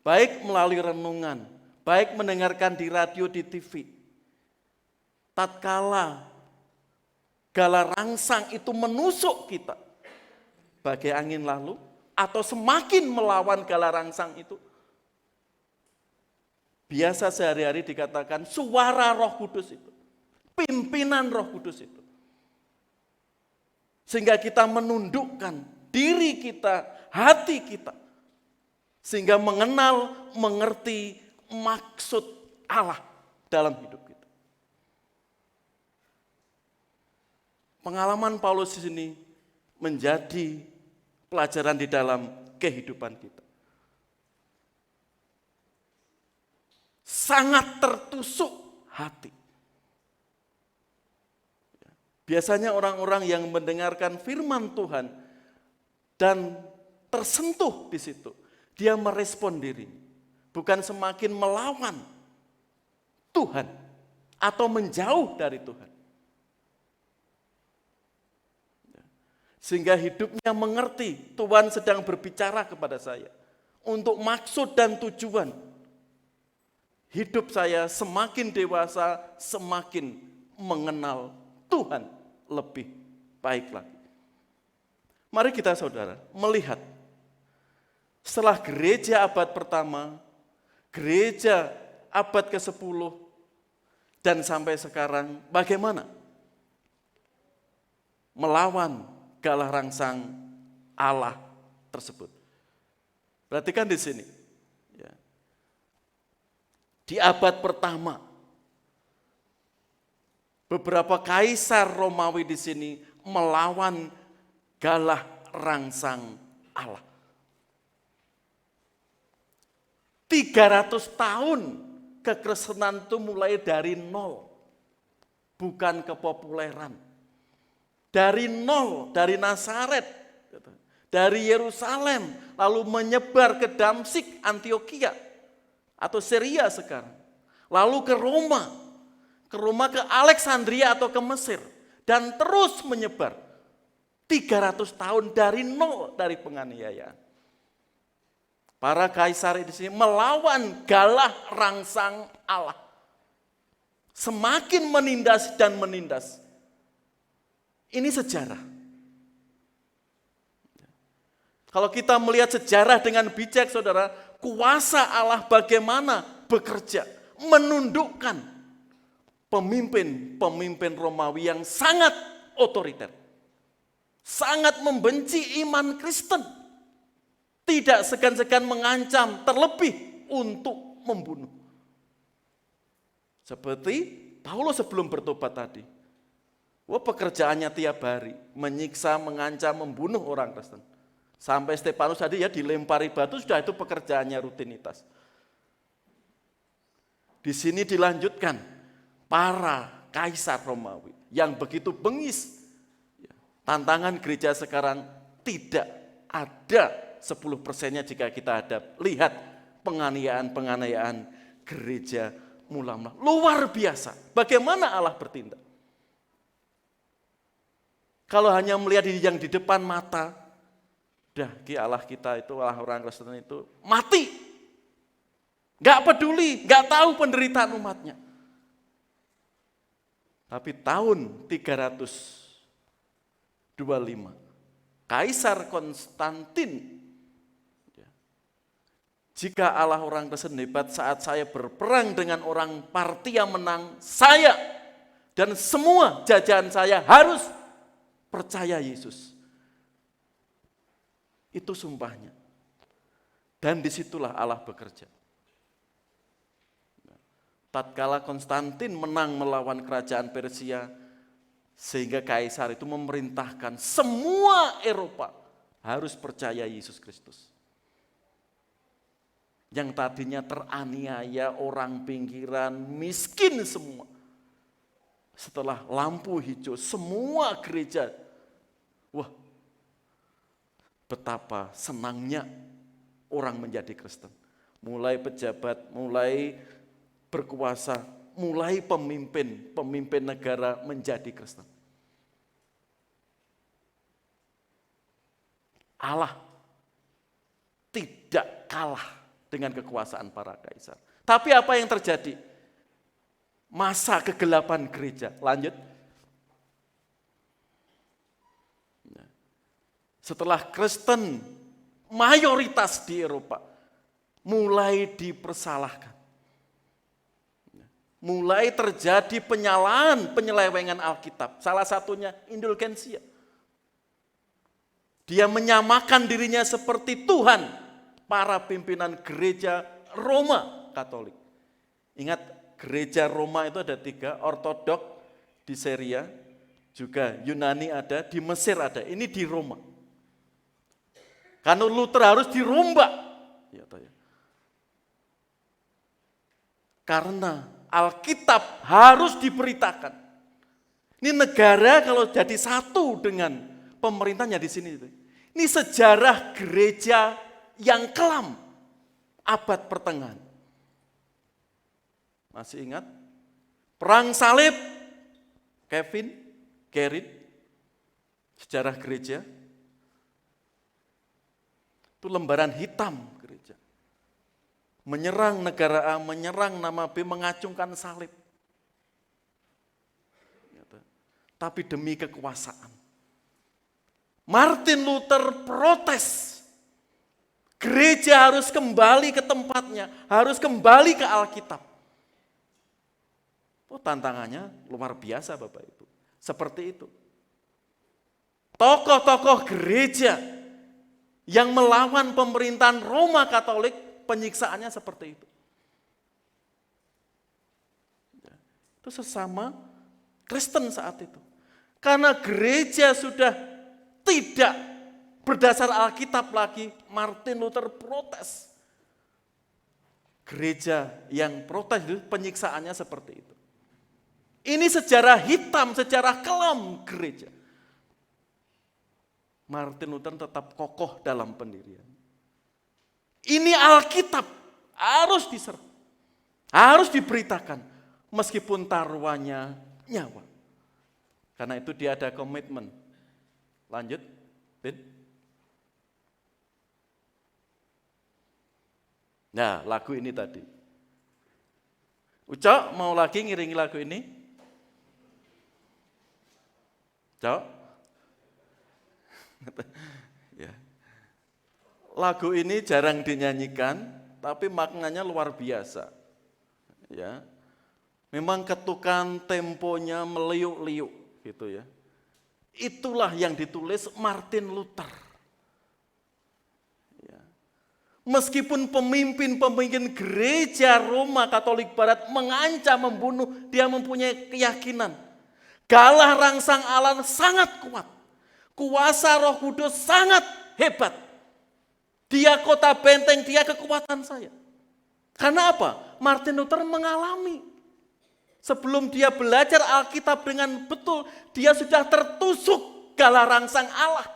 baik melalui renungan, baik mendengarkan di radio, di TV. Tatkala galah rangsang itu menusuk kita, bagai angin lalu, atau semakin melawan galah rangsang itu, biasa sehari-hari dikatakan suara Roh Kudus itu, pimpinan Roh Kudus itu. Sehingga kita menundukkan diri kita, hati kita. Sehingga mengenal, mengerti maksud Allah dalam hidup kita. Pengalaman Paulus di sini menjadi pelajaran di dalam kehidupan kita. Sangat tertusuk hati. Biasanya orang-orang yang mendengarkan firman Tuhan dan tersentuh di situ, dia merespon diri, bukan semakin melawan Tuhan atau menjauh dari Tuhan. Sehingga hidupnya mengerti Tuhan sedang berbicara kepada saya untuk maksud dan tujuan. Hidup saya semakin dewasa, semakin mengenal Tuhan lebih baik lagi. Mari kita saudara melihat setelah gereja abad pertama, gereja abad ke-10, dan sampai sekarang bagaimana melawan galah rangsang Allah tersebut. Perhatikan di sini. Ya. Di abad pertama, beberapa kaisar Romawi di sini melawan galah rangsang Allah. 300 tahun kekristenan itu mulai dari nol, bukan kepopuleran. Dari nol, dari Nazaret, dari Yerusalem, lalu menyebar ke Damsyik, Antioquia, atau Syria sekarang. Lalu ke Roma ke Alexandria atau ke Mesir, dan terus menyebar. 300 tahun dari nol, dari penganiayaan. Para kaisar di sini melawan galah rangsang Allah. Semakin menindas dan menindas. Ini sejarah. Kalau kita melihat sejarah dengan bijak, saudara, kuasa Allah bagaimana bekerja, menundukkan pemimpin Romawi yang sangat otoriter, sangat membenci iman Kristen, tidak segan-segan mengancam, terlebih untuk membunuh. Seperti Paulus sebelum bertobat tadi. Pekerjaannya tiap hari, menyiksa, mengancam, membunuh orang Kristen. Sampai Stefanus tadi ya dilempari batu, sudah itu pekerjaannya rutinitas. Di sini dilanjutkan, para kaisar Romawi yang begitu bengis. Tantangan gereja sekarang tidak ada 10%-nya jika kita lihat penganiayaan gereja mula-mula. Luar biasa, bagaimana Allah bertindak. Kalau hanya melihat yang di depan mata, Allah kita itu, Allah orang Kristen itu mati. Gak peduli, gak tahu penderitaan umatnya. Tapi tahun 325, Kaisar Konstantin, jika Allah orang Kristen hebat, saat saya berperang dengan orang Partia menang, saya dan semua jajahan saya harus percaya Yesus. Itu sumpahnya. Dan disitulah Allah bekerja. Tatkala Konstantin menang melawan kerajaan Persia, sehingga kaisar itu memerintahkan semua Eropa harus percaya Yesus Kristus. Yang tadinya teraniaya, orang pinggiran, miskin semua. Setelah lampu hijau, semua gereja, betapa senangnya orang menjadi Kristen. Mulai pejabat, mulai berkuasa, mulai pemimpin negara menjadi Kristen. Allah tidak kalah dengan kekuasaan para kaisar. Tapi apa yang terjadi? Masa kegelapan gereja. Lanjut. Setelah Kristen mayoritas di Eropa mulai dipersalahkan. Mulai terjadi penyelewengan Alkitab. Salah satunya indulgensia. Dia menyamakan dirinya seperti Tuhan para pimpinan gereja Roma Katolik. Ingat, gereja Roma itu ada 3, Ortodok di Syria, juga Yunani ada, di Mesir ada, ini di Roma. Karena Luther harus dirombak. Karena Alkitab harus diberitakan. Ini negara kalau jadi satu dengan pemerintahnya di sini. Ini sejarah gereja yang kelam, abad pertengahan. Masih ingat? Perang salib, Kevin, Gerrit, sejarah gereja. Itu lembaran hitam gereja. Menyerang negara A, menyerang nama B, mengacungkan salib. Tapi demi kekuasaan. Martin Luther protes. Gereja harus kembali ke tempatnya, harus kembali ke Alkitab. Tantangannya luar biasa Bapak Ibu. Seperti itu. Tokoh-tokoh gereja yang melawan pemerintahan Roma Katolik, penyiksaannya seperti itu. Itu sesama Kristen saat itu. Karena gereja sudah tidak berdasar Alkitab lagi, Martin Luther protes. Gereja yang protes itu penyiksaannya seperti itu. Ini sejarah hitam, sejarah kelam gereja. Martin Luther tetap kokoh dalam pendirian. Ini Alkitab harus harus diberitakan meskipun taruhannya nyawa. Karena itu dia ada komitmen. Lanjut, Bin. Nah, lagu ini tadi. Ucok, mau lagi ngiringi lagu ini? Cok? Ya. Lagu ini jarang dinyanyikan, tapi maknanya luar biasa. Ya. Memang ketukan temponya meliuk-liuk gitu ya. Itulah yang ditulis Martin Luther. Ya. Meskipun pemimpin-pemimpin gereja Roma Katolik Barat mengancam membunuh, dia mempunyai keyakinan. Galah rangsang Allah sangat kuat. Kuasa Roh Kudus sangat hebat. Dia kota benteng, dia kekuatan saya. Karena apa? Martin Luther mengalami. Sebelum dia belajar Alkitab dengan betul, dia sudah tertusuk galah rangsang Allah.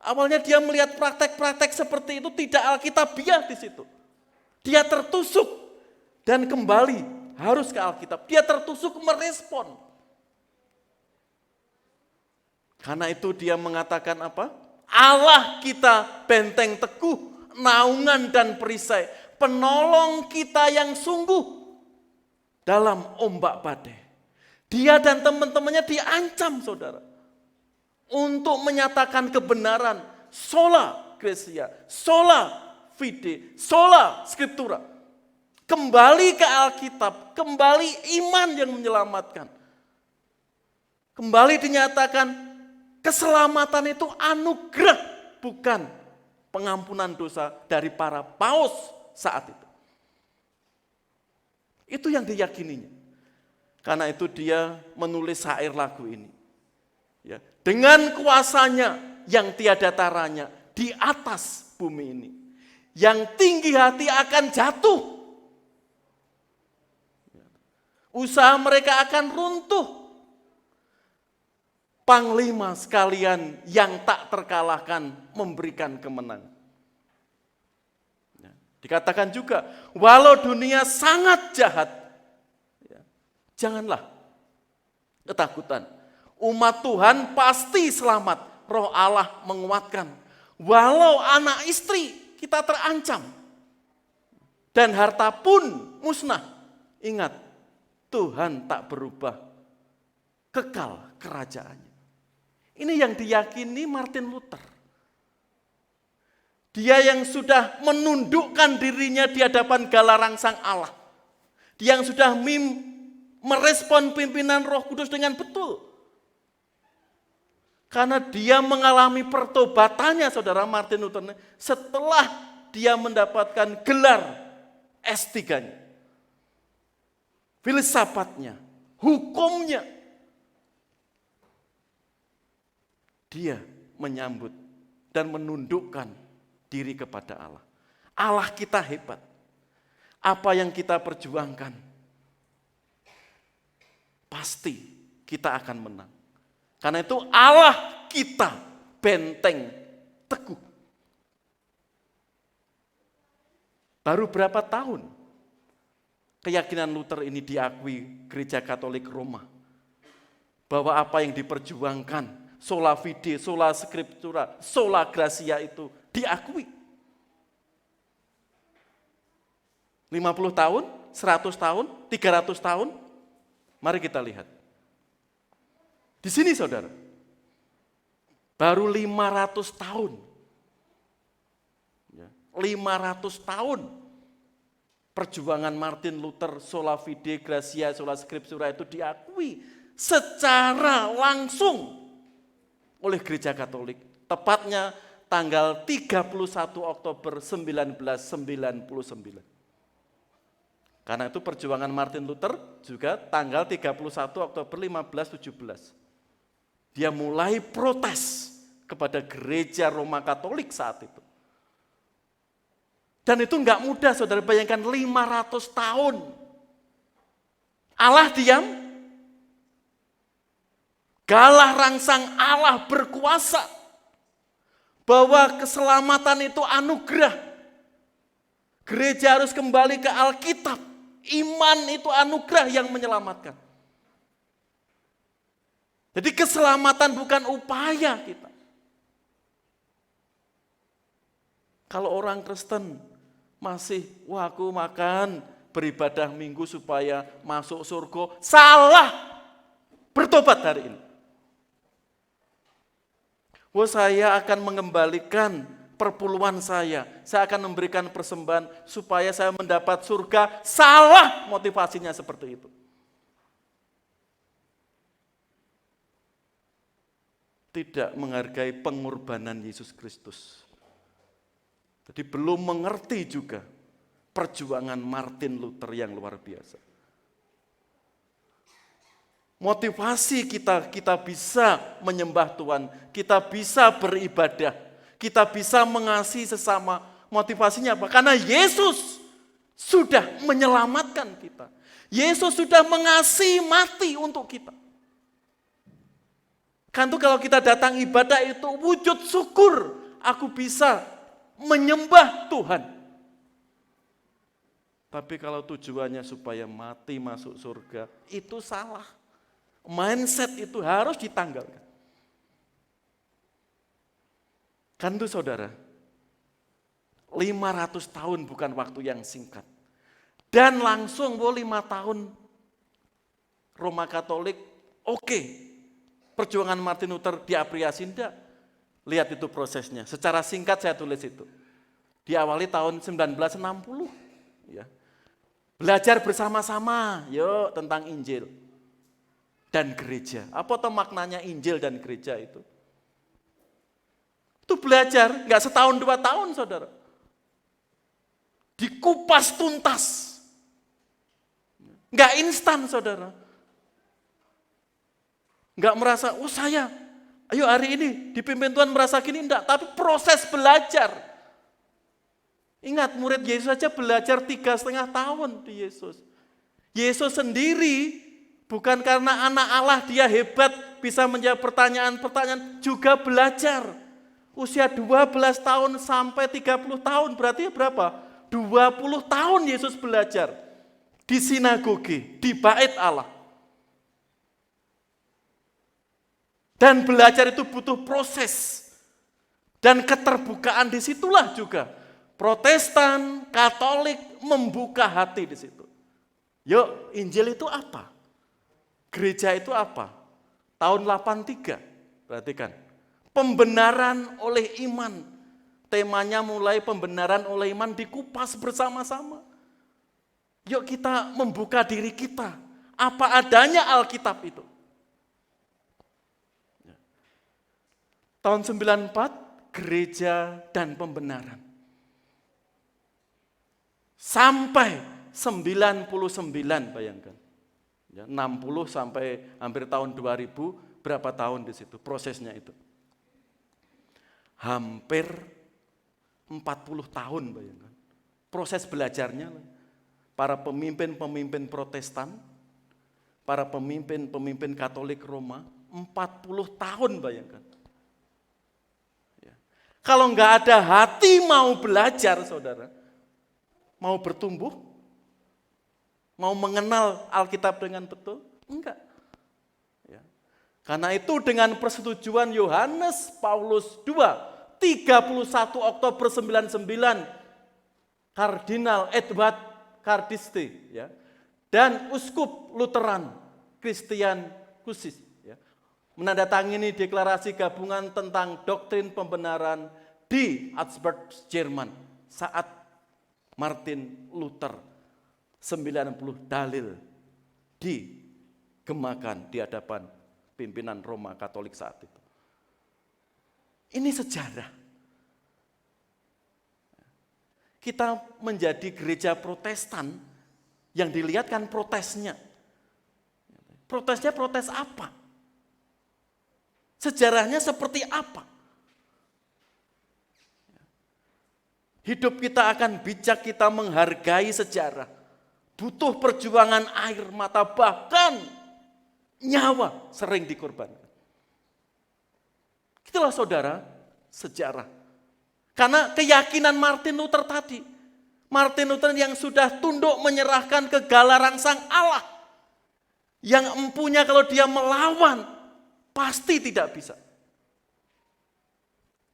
Awalnya dia melihat praktek-praktek seperti itu tidak Alkitabiah di situ. Dia tertusuk dan kembali harus ke Alkitab. Dia tertusuk merespon. Karena itu dia mengatakan apa? Allah kita benteng teguh, naungan dan perisai, penolong kita yang sungguh dalam ombak badai. Dia dan teman-temannya diancam, saudara, untuk menyatakan kebenaran, sola gratia, sola fide, sola scriptura. Kembali ke Alkitab, kembali iman yang menyelamatkan. Kembali dinyatakan keselamatan itu anugerah, bukan pengampunan dosa dari para paus saat itu. Itu yang diyakininya. Karena itu dia menulis syair lagu ini. Ya, dengan kuasanya yang tiada taranya di atas bumi ini. Yang tinggi hati akan jatuh. Usaha mereka akan runtuh. Panglima sekalian yang tak terkalahkan memberikan kemenangan. Ya, dikatakan juga, walau dunia sangat jahat, ya, janganlah ketakutan. Umat Tuhan pasti selamat, Roh Allah menguatkan. Walau anak istri kita terancam, dan harta pun musnah, ingat, Tuhan tak berubah, kekal kerajaannya. Ini yang diyakini Martin Luther. Dia yang sudah menundukkan dirinya di hadapan galah rangsang Allah. Dia yang sudah merespon pimpinan Roh Kudus dengan betul. Karena dia mengalami pertobatannya, saudara Martin Luther, setelah dia mendapatkan gelar S3-nya. Filsafatnya, hukumnya. Dia menyambut dan menundukkan diri kepada Allah. Allah kita hebat. Apa yang kita perjuangkan, pasti kita akan menang. Karena itu Allah kita benteng teguh. Baru berapa tahun keyakinan Luther ini diakui Gereja Katolik Roma. Bahwa apa yang diperjuangkan, sola fide, sola scriptura, sola gratia itu diakui. 50 tahun, 100 tahun, 300 tahun, mari kita lihat. Di sini saudara, baru 500 tahun. 500 tahun perjuangan Martin Luther, sola fide, gratia, sola scriptura itu diakui secara langsung oleh Gereja Katolik, tepatnya tanggal 31 Oktober 1999. Karena itu perjuangan Martin Luther juga tanggal 31 Oktober 1517. Dia mulai protes kepada Gereja Roma Katolik saat itu. Dan itu enggak mudah, saudara, bayangkan 500 tahun. Allah diam, Galah rangsang Allah berkuasa. Bahwa keselamatan itu anugerah. Gereja harus kembali ke Alkitab. Iman itu anugerah yang menyelamatkan. Jadi keselamatan bukan upaya kita. Kalau orang Kristen masih, wah aku makan beribadah minggu supaya masuk surga. Salah. Bertobat hari ini. Wah saya akan mengembalikan perpuluhan saya akan memberikan persembahan supaya saya mendapat surga. Salah motivasinya seperti itu. Tidak menghargai pengorbanan Yesus Kristus. Jadi belum mengerti juga perjuangan Martin Luther yang luar biasa. Motivasi kita bisa menyembah Tuhan, kita bisa beribadah, kita bisa mengasihi sesama. Motivasinya apa? Karena Yesus sudah menyelamatkan kita. Yesus sudah mengasihi mati untuk kita. Kan tuh kalau kita datang ibadah itu wujud syukur, aku bisa menyembah Tuhan. Tapi kalau tujuannya supaya mati masuk surga, itu salah. Mindset itu harus ditanggalkan. Kan tuh saudara, 500 tahun bukan waktu yang singkat. Dan langsung 5 tahun Roma Katolik, oke. Perjuangan Martin Luther diapresiasi enggak? Lihat itu prosesnya. Secara singkat saya tulis itu. Diawali tahun 1960. Ya. Belajar bersama-sama, yuk tentang Injil dan gereja. Apa tuh maknanya Injil dan gereja itu? Itu belajar, enggak setahun 2 tahun saudara. Dikupas tuntas. Enggak instan saudara. Enggak merasa, saya, ayo hari ini dipimpin Tuhan merasa gini, enggak. Tapi proses belajar. Ingat murid Yesus saja belajar 3,5 tahun di Yesus. Yesus sendiri bukan karena anak Allah dia hebat bisa menjawab pertanyaan-pertanyaan, juga belajar. Usia 12 tahun sampai 30 tahun berarti berapa? 20 tahun Yesus belajar di sinagoge, di bait Allah. Dan belajar itu butuh proses. Dan keterbukaan disitulah juga. Protestan, Katolik membuka hati di situ. Yuk, Injil itu apa? Gereja itu apa? Tahun 83, perhatikan. Pembenaran oleh iman. Temanya mulai pembenaran oleh iman dikupas bersama-sama. Yuk kita membuka diri kita. Apa adanya Alkitab itu. Tahun 94, gereja dan pembenaran. Sampai 99, bayangkan. Ya, 60 sampai hampir tahun 2000, berapa tahun di situ prosesnya itu. Hampir 40 tahun bayangkan. Proses belajarnya. Para pemimpin-pemimpin Protestan, para pemimpin-pemimpin Katolik Roma, 40 tahun bayangkan. Kalau enggak ada hati mau belajar, saudara, mau bertumbuh, mau mengenal Alkitab dengan betul, enggak. Ya. Karena itu dengan persetujuan Yohanes Paulus II, 31 Oktober 99, Kardinal Edward Cardiste, ya, dan Uskup Lutheran Christian Kusis, menandatangani deklarasi gabungan tentang doktrin pembenaran di Augsburg, Jerman saat Martin Luther 90 dalil digemakan di hadapan pimpinan Roma Katolik saat itu. Ini sejarah. Kita menjadi gereja Protestan yang dilihatkan protesnya. Protesnya protes apa? Sejarahnya seperti apa? Hidup kita akan bijak, kita menghargai sejarah. Butuh perjuangan air mata, bahkan nyawa sering dikorbankan. Itulah saudara, sejarah. Karena keyakinan Martin Luther tadi. Martin Luther yang sudah tunduk menyerahkan ke galaran sang Allah. Yang empunya kalau dia melawan, pasti tidak bisa.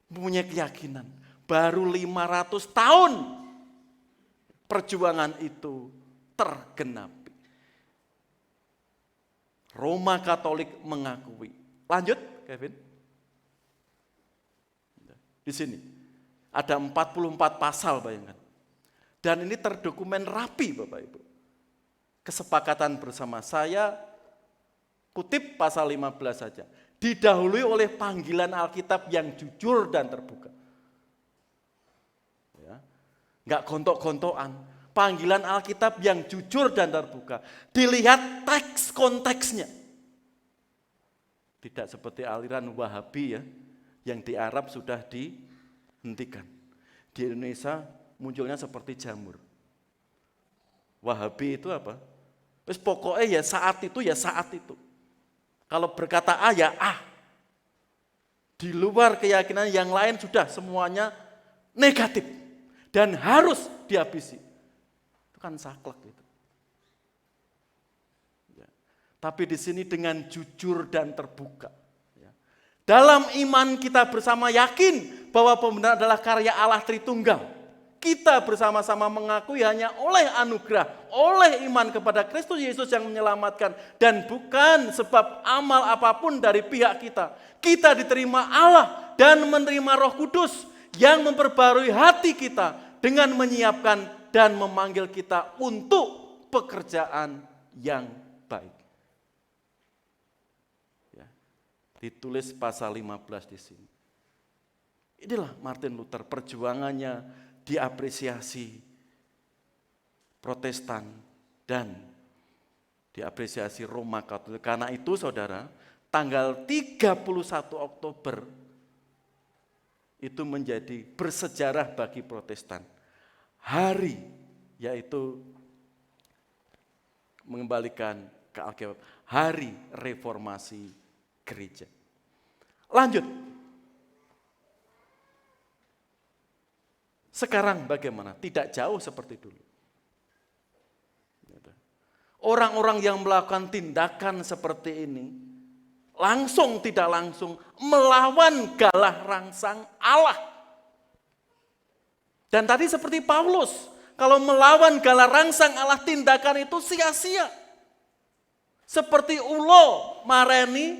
Punya keyakinan, baru 500 tahun perjuangan itu tergenapi. Roma Katolik mengakui. Lanjut, Kevin. Di sini ada 44 pasal, bayangkan. Dan ini terdokumen rapi, Bapak Ibu. Kesepakatan bersama saya, kutip pasal 15 saja. Didahului oleh panggilan Alkitab yang jujur dan terbuka. Ya, enggak gontok-gontokan. Panggilan Alkitab yang jujur dan terbuka. Dilihat teks konteksnya. Tidak seperti aliran Wahabi ya, yang di Arab sudah dihentikan. Di Indonesia munculnya seperti jamur. Wahabi itu apa? Terus pokoknya ya saat itu. Kalau berkata A ya A. Di luar keyakinan yang lain sudah semuanya negatif. Dan harus dihabisi. Itu kan saklek itu. Ya. Tapi di sini dengan jujur dan terbuka. Ya. Dalam iman kita bersama yakin bahwa pembenaran adalah karya Allah Tritunggal. Kita bersama-sama mengakui hanya oleh anugerah, oleh iman kepada Kristus Yesus yang menyelamatkan. Dan bukan sebab amal apapun dari pihak kita. Kita diterima Allah dan menerima Roh Kudus yang memperbarui hati kita dengan menyiapkan dan memanggil kita untuk pekerjaan yang baik. Ya, ditulis pasal 15 di sini. Inilah Martin Luther, perjuangannya diapresiasi Protestan dan diapresiasi Roma Katolik. Karena itu saudara, tanggal 31 Oktober itu menjadi bersejarah bagi Protestan. Hari yaitu mengembalikan ke Alkitab, hari reformasi gereja. Lanjut. Sekarang bagaimana? Tidak jauh seperti dulu. Orang-orang yang melakukan tindakan seperti ini, langsung tidak langsung melawan galah rangsang Allah. Dan tadi seperti Paulus, kalau melawan galah rangsang Allah, tindakan itu sia-sia. Seperti ulo mareni,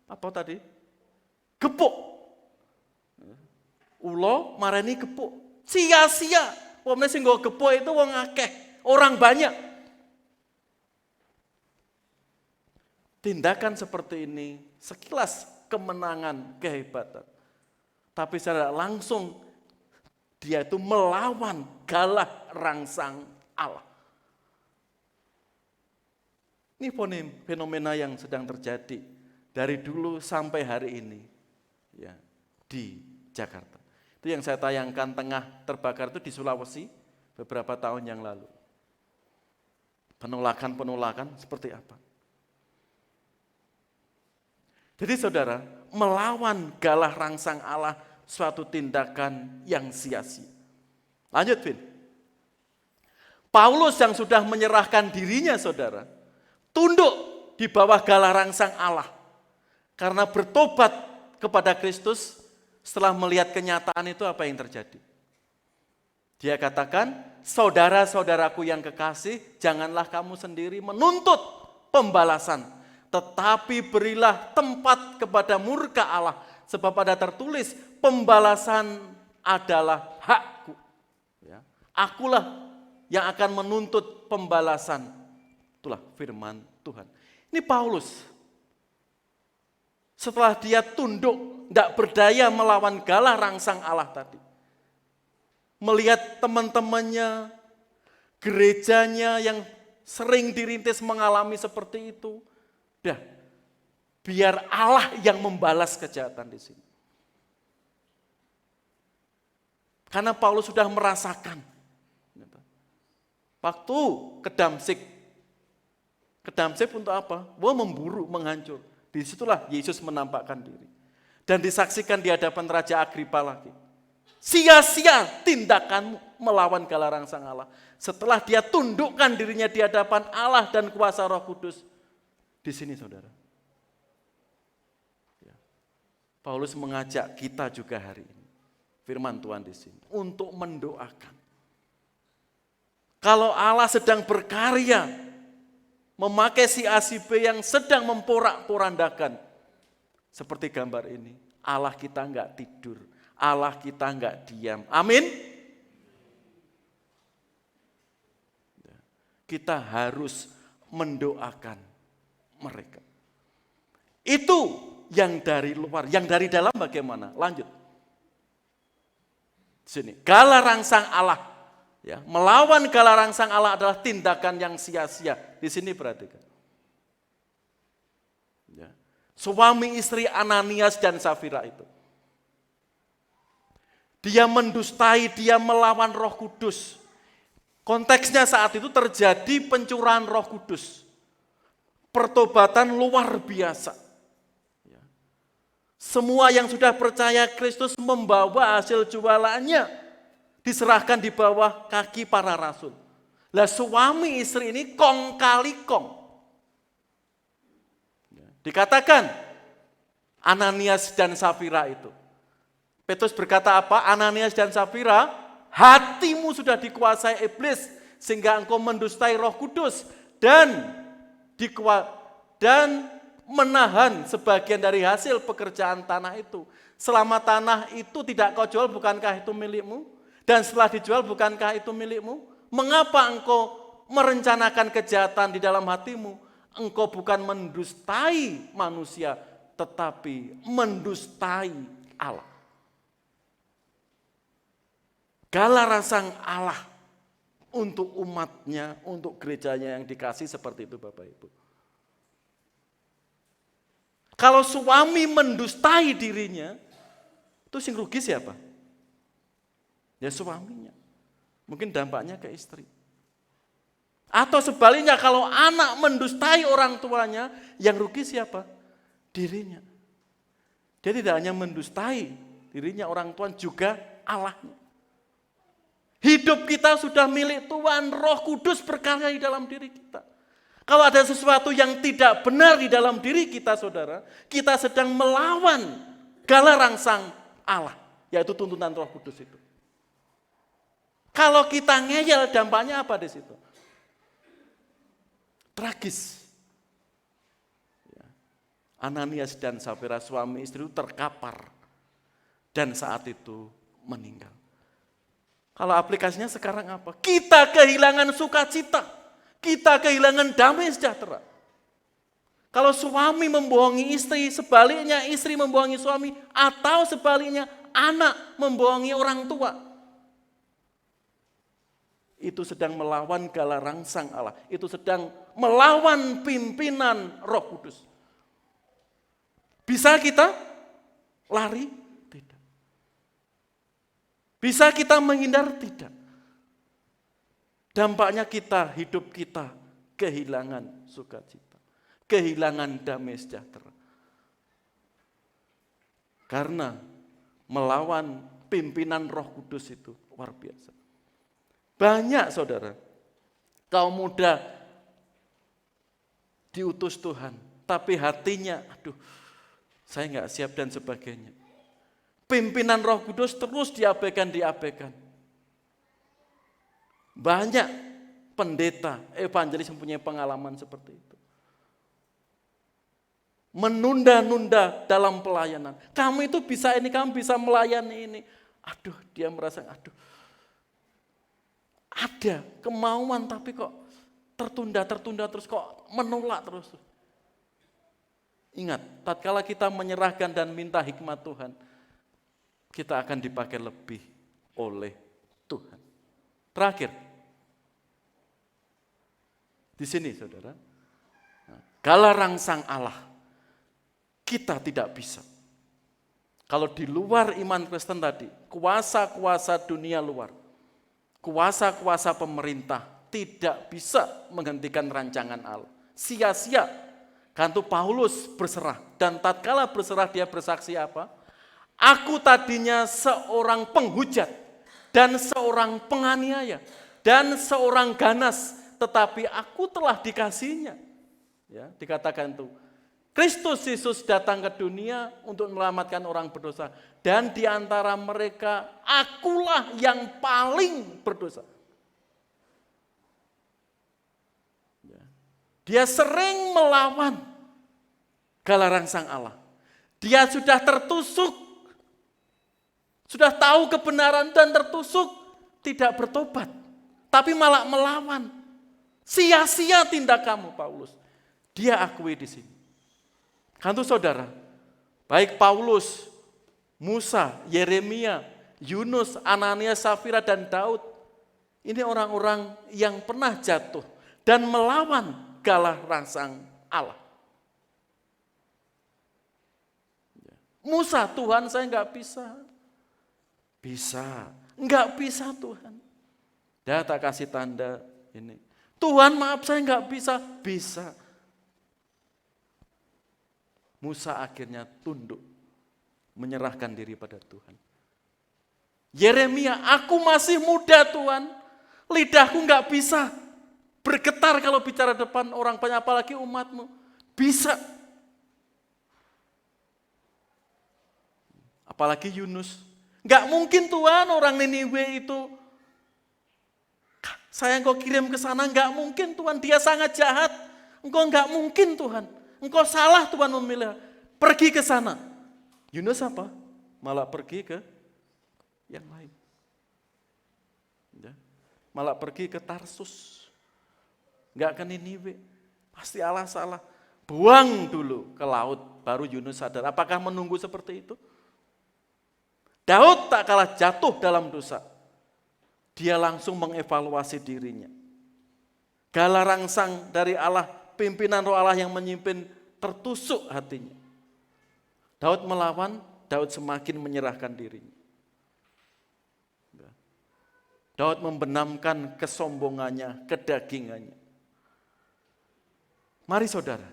apa tadi? Gepuk. Ulo mareni gepuk. Sia-sia. Wong sing nggo gepuk itu wong akeh, orang banyak. Tindakan seperti ini sekilas kemenangan, kehebatan. Tapi secara langsung dia itu melawan galah rangsang Allah. Ini fenomena yang sedang terjadi dari dulu sampai hari ini ya, di Jakarta. Itu yang saya tayangkan tengah terbakar itu di Sulawesi beberapa tahun yang lalu. Penolakan seperti apa? Jadi saudara, melawan galah rangsang Allah suatu tindakan yang sia-sia. Lanjut, Vin. Paulus yang sudah menyerahkan dirinya saudara, tunduk di bawah galah rangsang Allah. Karena bertobat kepada Kristus. Setelah melihat kenyataan itu apa yang terjadi? Dia katakan, saudara-saudaraku yang kekasih, janganlah kamu sendiri menuntut pembalasan. Tetapi berilah tempat kepada murka Allah. Sebab ada tertulis, pembalasan adalah hakku. Ya. Akulah yang akan menuntut pembalasan. Itulah firman Tuhan. Ini Paulus. Setelah dia tunduk, tidak berdaya melawan galah rangsang Allah tadi. Melihat teman-temannya, gerejanya yang sering dirintis mengalami seperti itu. Udah, biar Allah yang membalas kejahatan di sini. Karena Paulus sudah merasakan. Waktu ke Damsik. Ke Damsik untuk apa? Wah, memburu, menghancur. Disitulah Yesus menampakkan diri. dan disaksikan di hadapan Raja Agripa lagi. Sia-sia tindakanmu melawan gala rangsang Allah. Setelah dia tundukkan dirinya di hadapan Allah dan kuasa Roh Kudus. Di sini saudara. Paulus mengajak kita juga hari ini. Firman Tuhan di sini. Untuk mendoakan. Kalau Allah sedang berkarya. Memakai si A si B yang sedang memporak-porandakan. Seperti gambar ini. Allah kita enggak tidur. Allah kita enggak diam. Amin. Kita harus mendoakan mereka. Itu yang dari luar, yang dari dalam bagaimana? Lanjut. Sini, gala rangsang Allah. Ya, melawan gala rangsang Allah adalah tindakan yang sia-sia. Di sini perhatikan. Ya. Suami istri Ananias dan Safira itu. Dia mendustai, dia melawan Roh Kudus. Konteksnya saat itu terjadi pencurahan Roh Kudus. Pertobatan luar biasa. Semua yang sudah percaya Kristus membawa hasil jualannya. Diserahkan di bawah kaki para rasul. Lah suami istri ini kong kali kong. Dikatakan Ananias dan Safira itu. Petrus berkata apa? Ananias dan Safira, hatimu sudah dikuasai iblis sehingga engkau mendustai Roh Kudus dan menahan sebagian dari hasil pekerjaan tanah itu. Selama tanah itu tidak kau jual, bukankah itu milikmu? Dan setelah dijual, bukankah itu milikmu? Mengapa engkau merencanakan kejahatan di dalam hatimu? Engkau bukan mendustai manusia, tetapi mendustai Allah. Gala rangsang Allah untuk umatnya, untuk gerejanya yang dikasih seperti itu Bapak Ibu. Kalau suami mendustai dirinya, itu sing rugi siapa? Ya suaminya. Mungkin dampaknya ke istri. Atau sebaliknya kalau anak mendustai orang tuanya, yang rugi siapa? Dirinya. Dia tidak hanya mendustai dirinya orang tua, juga Allahnya. Hidup kita sudah milik Tuhan, Roh Kudus berkarya di dalam diri kita. Kalau ada sesuatu yang tidak benar di dalam diri kita, saudara, kita sedang melawan gala rangsang Allah, yaitu tuntunan Roh Kudus itu. Kalau kita ngeyel, dampaknya apa di situ? Tragis. Ananias dan Safira suami istri itu terkapar dan saat itu meninggal. Kalau aplikasinya sekarang apa? Kita kehilangan sukacita. Kita kehilangan damai sejahtera. Kalau suami membohongi istri, sebaliknya istri membohongi suami, atau sebaliknya anak membohongi orang tua. Itu sedang melawan gala rangsang Allah. Itu sedang melawan pimpinan Roh Kudus. Bisa kita lari? Bisa kita menghindar? Tidak. Dampaknya kita, hidup kita kehilangan sukacita. Kehilangan damai sejahtera. Karena melawan pimpinan Roh Kudus itu luar biasa. Banyak saudara, kaum muda diutus Tuhan. Tapi hatinya, aduh saya nggak siap dan sebagainya. Pimpinan Roh Kudus terus diabaikan. Banyak pendeta, evangelis mempunyai pengalaman seperti itu. Menunda-nunda dalam pelayanan. Kamu itu bisa ini, kamu bisa melayani ini. Aduh, dia merasa, ada kemauan tapi kok tertunda terus, kok menolak terus. Ingat, tatkala kita menyerahkan dan minta hikmat Tuhan, kita akan dipakai lebih oleh Tuhan. Terakhir, di sini saudara, gala rangsang Allah, kita tidak bisa. Kalau di luar iman Kristen tadi, kuasa-kuasa dunia luar, kuasa-kuasa pemerintah tidak bisa menghentikan rancangan Allah. Sia-sia. Kan itu Paulus berserah, dan tatkala berserah dia bersaksi apa? Aku tadinya seorang penghujat dan seorang penganiaya dan seorang ganas, tetapi aku telah dikasihinya. Ya, dikatakan itu. Kristus Yesus datang ke dunia untuk menyelamatkan orang berdosa. Dan di antara mereka, akulah yang paling berdosa. Ya. Dia sering melawan galaran sang Allah. Dia sudah tertusuk, sudah tahu kebenaran dan tertusuk, tidak bertobat. Tapi malah melawan. Sia-sia tindak kamu, Paulus. Dia akui di sini. Kan tuh saudara, baik Paulus, Musa, Yeremia, Yunus, Ananias, Safira, dan Daud. Ini orang-orang yang pernah jatuh dan melawan galaran sang Allah. Musa, Tuhan saya enggak bisa. Bisa, enggak bisa Tuhan. Dia tak kasih tanda ini. Tuhan maaf saya enggak bisa. Bisa. Musa akhirnya tunduk, menyerahkan diri pada Tuhan. Yeremia, aku masih muda Tuhan, lidahku enggak bisa bergetar kalau bicara depan orang banyak, apalagi umatmu. Bisa. Apalagi Yunus. Enggak mungkin Tuhan orang Niniwe itu, saya engkau kirim ke sana, enggak mungkin Tuhan, dia sangat jahat. Engkau enggak mungkin Tuhan. Engkau salah Tuhan memilih, pergi ke sana. Yunus apa? Malah pergi ke yang lain. Ya. Malah pergi ke Tarsus. Enggak ke Niniwe. Pasti Allah salah. Buang dulu ke laut, baru Yunus sadar. Apakah menunggu seperti itu? Daud tak kalah jatuh dalam dosa. Dia langsung mengevaluasi dirinya. Galaran sang dari Allah, pimpinan roh Allah yang menyimpin, tertusuk hatinya. Daud melawan, Daud semakin menyerahkan dirinya. Daud membenamkan kesombongannya, kedagingannya. Mari saudara,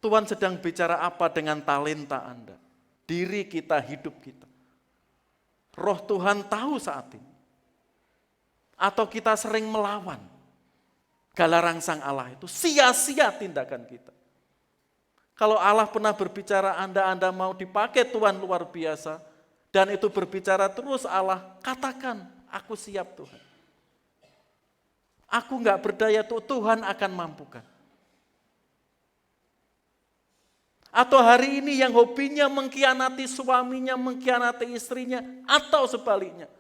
Tuhan sedang bicara apa dengan talenta Anda, diri kita, hidup kita. Roh Tuhan tahu saat ini. Atau kita sering melawan galaran sang Allah itu, sia-sia tindakan kita. Kalau Allah pernah berbicara Anda mau dipakai Tuhan luar biasa, dan itu berbicara terus Allah, katakan, aku siap Tuhan. Aku enggak berdaya, Tuhan akan mampukan. Atau hari ini yang hobinya mengkhianati suaminya, mengkhianati istrinya, atau sebaliknya.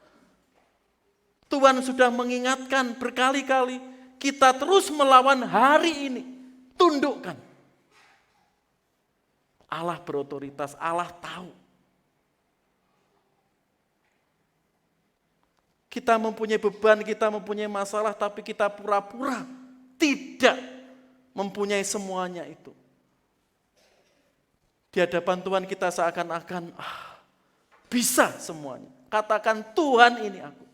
Tuhan sudah mengingatkan berkali-kali, kita terus melawan hari ini, tundukkan. Allah berotoritas, Allah tahu. Kita mempunyai beban, kita mempunyai masalah, tapi kita pura-pura tidak mempunyai semuanya itu. Di hadapan Tuhan kita seakan-akan bisa semuanya. Katakan Tuhan ini aku.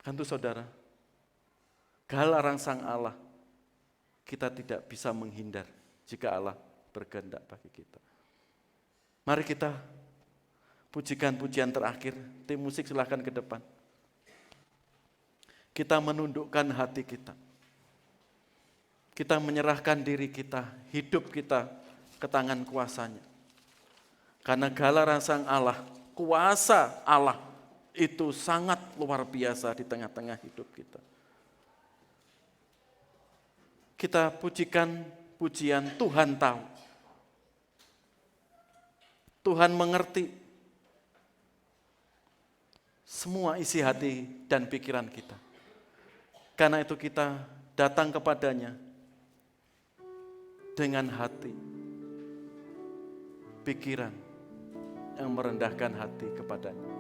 Kan itu saudara, galaran sang Allah, kita tidak bisa menghindar jika Allah berkehendak bagi kita. Mari kita pujikan pujian terakhir. Tim musik silahkan ke depan. Kita menundukkan hati kita. Kita menyerahkan diri kita, hidup kita ke tangan kuasanya. Karena galaran sang Allah, kuasa Allah itu sangat luar biasa di tengah-tengah hidup kita. Kita pujikan pujian Tuhan tahu. Tuhan mengerti semua isi hati dan pikiran kita. Karena itu kita datang kepadanya dengan hati, pikiran yang merendahkan hati kepadanya.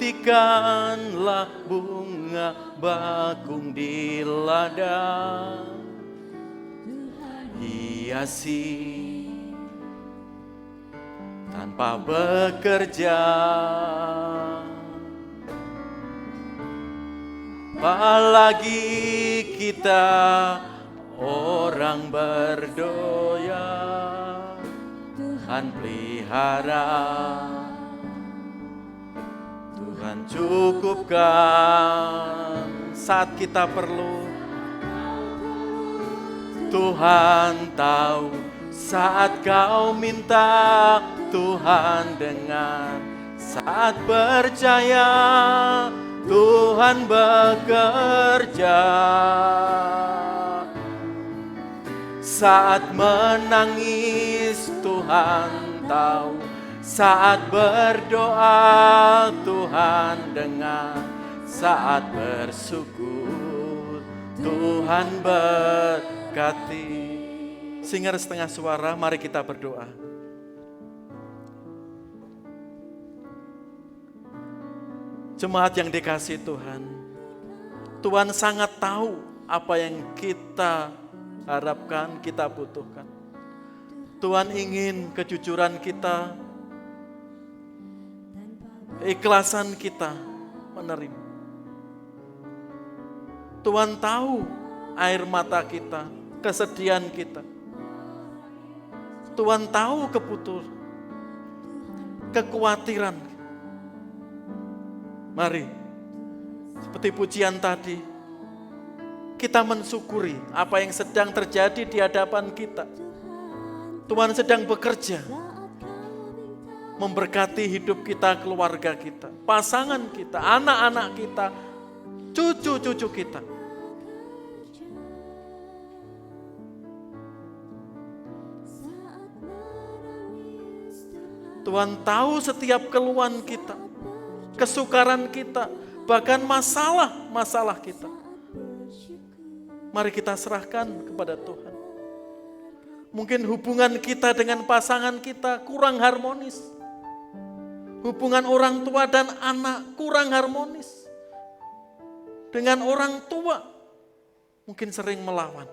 Matikanlah bunga bakung di ladang, hiasi tanpa bekerja. Apalagi kita orang berdoa, Tuhan pelihara, Tuhan cukupkan saat kita perlu. Tuhan tahu saat kau minta, Tuhan dengar saat percaya, Tuhan bekerja. Saat menangis Tuhan tahu, saat berdoa Tuhan dengar, saat bersyukur Tuhan berkati. Singer setengah suara, mari kita berdoa. Jemaat yang dikasihi Tuhan, Tuhan sangat tahu apa yang kita harapkan, kita butuhkan. Tuhan ingin kejujuran kita, keikhlasan kita menerima. Tuhan tahu air mata kita, kesedihan kita. Tuhan tahu kekhawatiran. Mari, seperti pujian tadi, kita mensyukuri apa yang sedang terjadi di hadapan kita. Tuhan sedang bekerja, memberkati hidup kita, keluarga kita, pasangan kita, anak-anak kita, cucu-cucu kita. Tuhan tahu setiap keluhan kita, kesukaran kita, bahkan masalah-masalah kita. Mari kita serahkan kepada Tuhan. Mungkin hubungan kita dengan pasangan kita kurang harmonis. Hubungan orang tua dan anak kurang harmonis. Dengan orang tua mungkin sering melawan,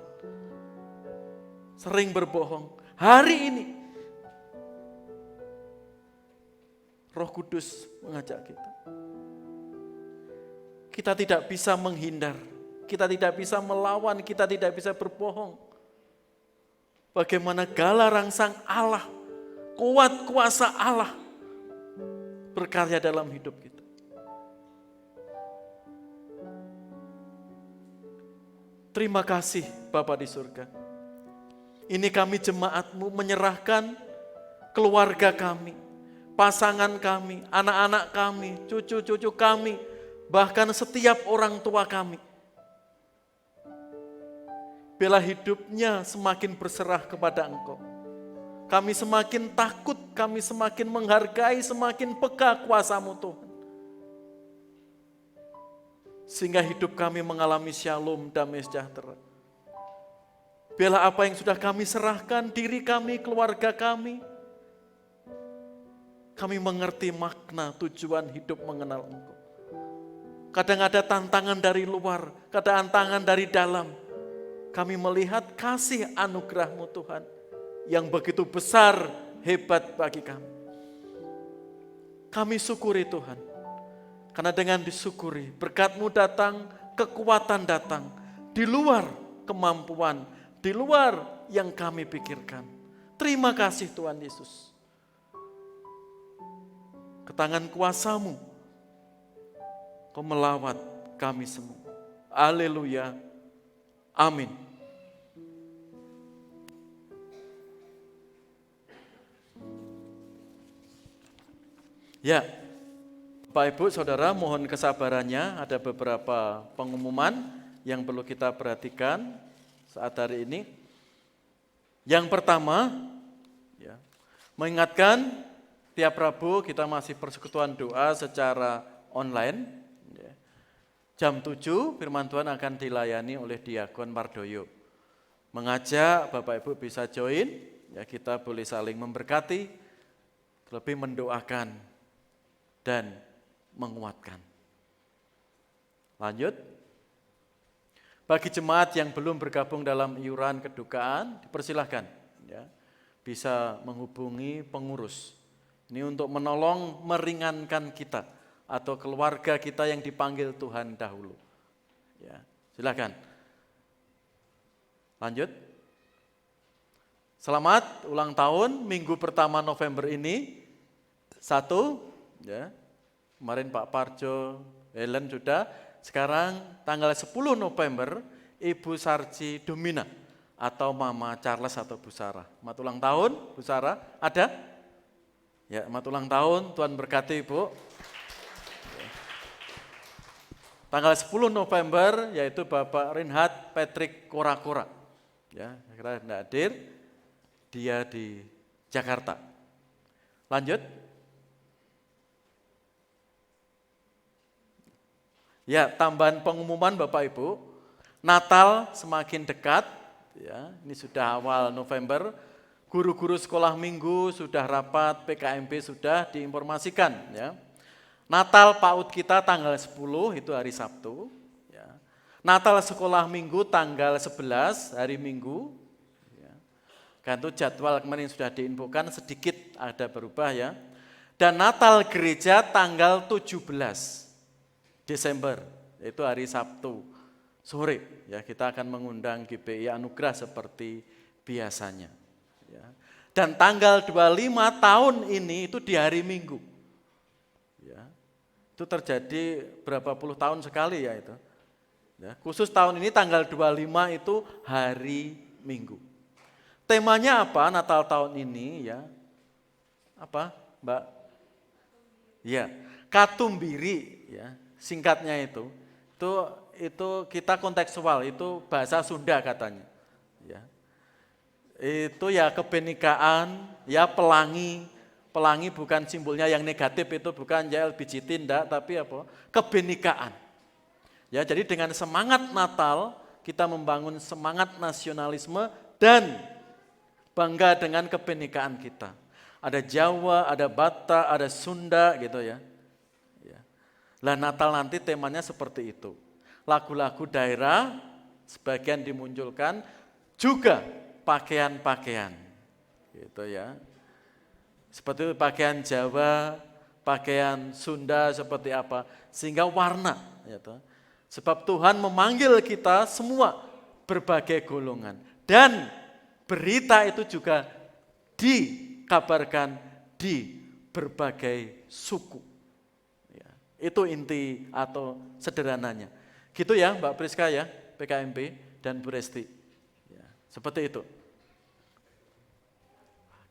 sering berbohong. Hari ini Roh Kudus mengajak kita. Kita tidak bisa menghindar, kita tidak bisa melawan, kita tidak bisa berbohong. Bagaimana gala rangsang Allah, kuat kuasa Allah berkarya dalam hidup kita. Terima kasih Bapa di surga. Ini kami jemaat-Mu menyerahkan keluarga kami, pasangan kami, anak-anak kami, cucu-cucu kami, bahkan setiap orang tua kami. Biarlah hidupnya semakin berserah kepada Engkau. Kami semakin takut, kami semakin menghargai, semakin peka kuasa-Mu Tuhan. Sehingga hidup kami mengalami shalom, damai sejahtera. Biarlah apa yang sudah kami serahkan, diri kami, keluarga kami mengerti makna tujuan hidup mengenal Engkau. Kadang ada tantangan dari luar, kadang tantangan dari dalam. Kami melihat kasih anugerah-Mu Tuhan yang begitu besar, hebat bagi kami. Kami syukuri Tuhan, karena dengan disyukuri berkat-Mu datang, kekuatan datang, di luar kemampuan, di luar yang kami pikirkan. Terima kasih Tuhan Yesus. Ketangan kuasa-Mu, Kau melawat kami semua. Haleluya. Amin. Ya, Bapak Ibu Saudara, mohon kesabarannya, ada beberapa pengumuman yang perlu kita perhatikan saat hari ini. Yang pertama, ya, mengingatkan tiap Rabu kita masih persekutuan doa secara online. Ya. Jam 7 firman Tuhan akan dilayani oleh Diakon Mardoyo. Mengajak Bapak Ibu bisa join, ya kita boleh saling memberkati, terlebih mendoakan dan menguatkan. Lanjut. Bagi jemaat yang belum bergabung dalam iuran kedukaan, dipersilahkan ya, bisa menghubungi pengurus Ini untuk menolong, meringankan kita atau keluarga kita yang dipanggil Tuhan dahulu. Ya, silakan. Lanjut. Selamat ulang tahun minggu pertama November ini. 1, ya. Kemarin Pak Parjo, Helen sudah. Sekarang tanggal 10 November Ibu Sarji Dumina atau Mama Charles atau Bu Sarah. Selamat ulang tahun, Bu Sarah. Ada? Ya, selamat ulang tahun, Tuhan berkati Ibu. Tanggal 10 November yaitu Bapak Reinhard Patrick Kora-Kora. Ya, kira tidak hadir, dia di Jakarta. Lanjut. Ya, tambahan pengumuman Bapak Ibu, Natal semakin dekat, ya, ini sudah awal November, guru-guru sekolah minggu sudah rapat, PKMB sudah diinformasikan. Ya. Natal PAUD kita tanggal 10, itu hari Sabtu. Ya. Natal sekolah minggu tanggal 11, hari Minggu. Ya. Kan itu jadwal kemarin sudah diinfokan, sedikit ada berubah ya. Dan Natal gereja tanggal 17 Desember, yaitu hari Sabtu sore. Ya, kita akan mengundang GPI Anugerah seperti biasanya. Ya. Dan tanggal 25 tahun ini itu di hari Minggu. Ya. Itu terjadi berapa puluh tahun sekali ya itu. Ya. Khusus tahun ini tanggal 25 itu hari Minggu. Temanya apa Natal tahun ini ya? Apa Mbak? Ya, Katumbiri ya, singkatnya itu kita kontekstual, itu bahasa Sunda katanya. Ya. Itu ya kebenekaan, ya pelangi. Pelangi bukan simbolnya yang negatif, itu bukan ya LBGT, enggak, tapi apa? Kebenekaan. Ya, jadi dengan semangat Natal kita membangun semangat nasionalisme dan bangga dengan kebenekaan kita. Ada Jawa, ada Batak, ada Sunda gitu ya. Lah Natal nanti temanya seperti itu. Lagu-lagu daerah sebagian dimunculkan, juga pakaian-pakaian. Gitu ya. Seperti pakaian Jawa, pakaian Sunda seperti apa, sehingga warna gitu. Sebab Tuhan memanggil kita semua berbagai golongan. Dan berita itu juga dikabarkan di berbagai suku. Ya, itu inti atau sederhananya. Gitu ya Mbak Priska ya, PKMB dan Bu Resti. Ya, seperti itu.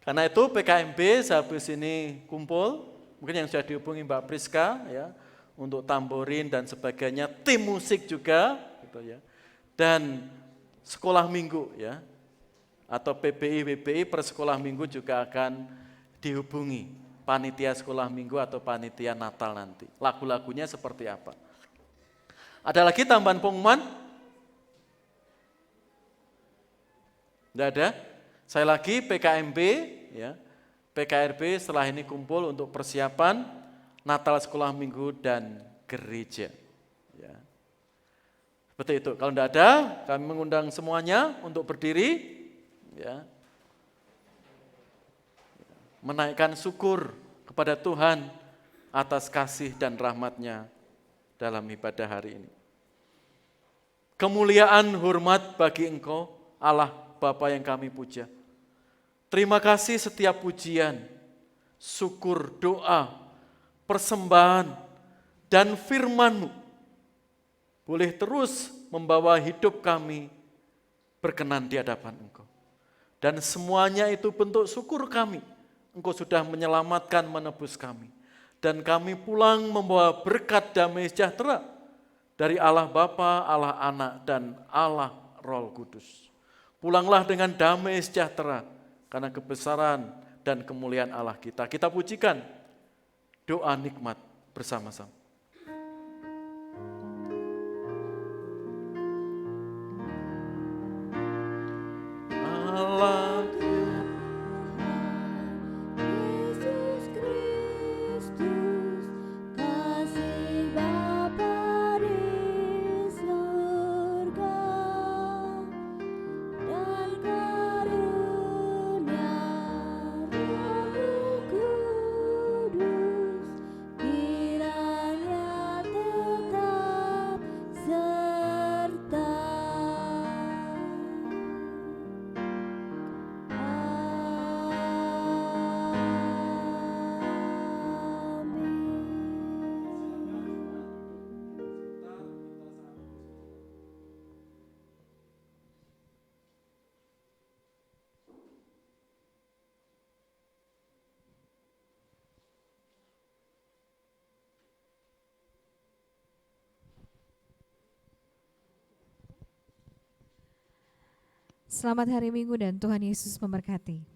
Karena itu PKMB sehabis ini kumpul, mungkin yang sudah dihubungi Mbak Priska ya, untuk tamborin dan sebagainya, tim musik juga gitu ya. Dan sekolah minggu ya, atau PBI per sekolah minggu juga akan dihubungi panitia sekolah minggu atau panitia Natal nanti. Lagu-lagunya seperti apa? Ada lagi tambahan pengumuman? Tidak ada? Saya lagi PKMB ya. PKRB setelah ini kumpul untuk persiapan Natal sekolah minggu dan gereja. Ya. Seperti itu. Kalau tidak ada, kami mengundang semuanya untuk berdiri. Ya. Menaikkan syukur kepada Tuhan atas kasih dan rahmat-Nya dalam ibadah hari ini. Kemuliaan hormat bagi Engkau, Allah Bapa yang kami puja. Terima kasih setiap pujian, syukur, doa, persembahan, dan firman-Mu boleh terus membawa hidup kami berkenan di hadapan Engkau. Dan semuanya itu bentuk syukur kami. Engkau sudah menyelamatkan, menebus kami. Dan kami pulang membawa berkat damai sejahtera dari Allah Bapa, Allah Anak, dan Allah Roh Kudus. Pulanglah dengan damai sejahtera karena kebesaran dan kemuliaan Allah kita. Kita pujikan doa nikmat bersama-sama. Allah Yesus Kristus, kasih Bapa di surga, dan karunia Roh Kudus, Selamat hari Minggu dan Tuhan Yesus memberkati.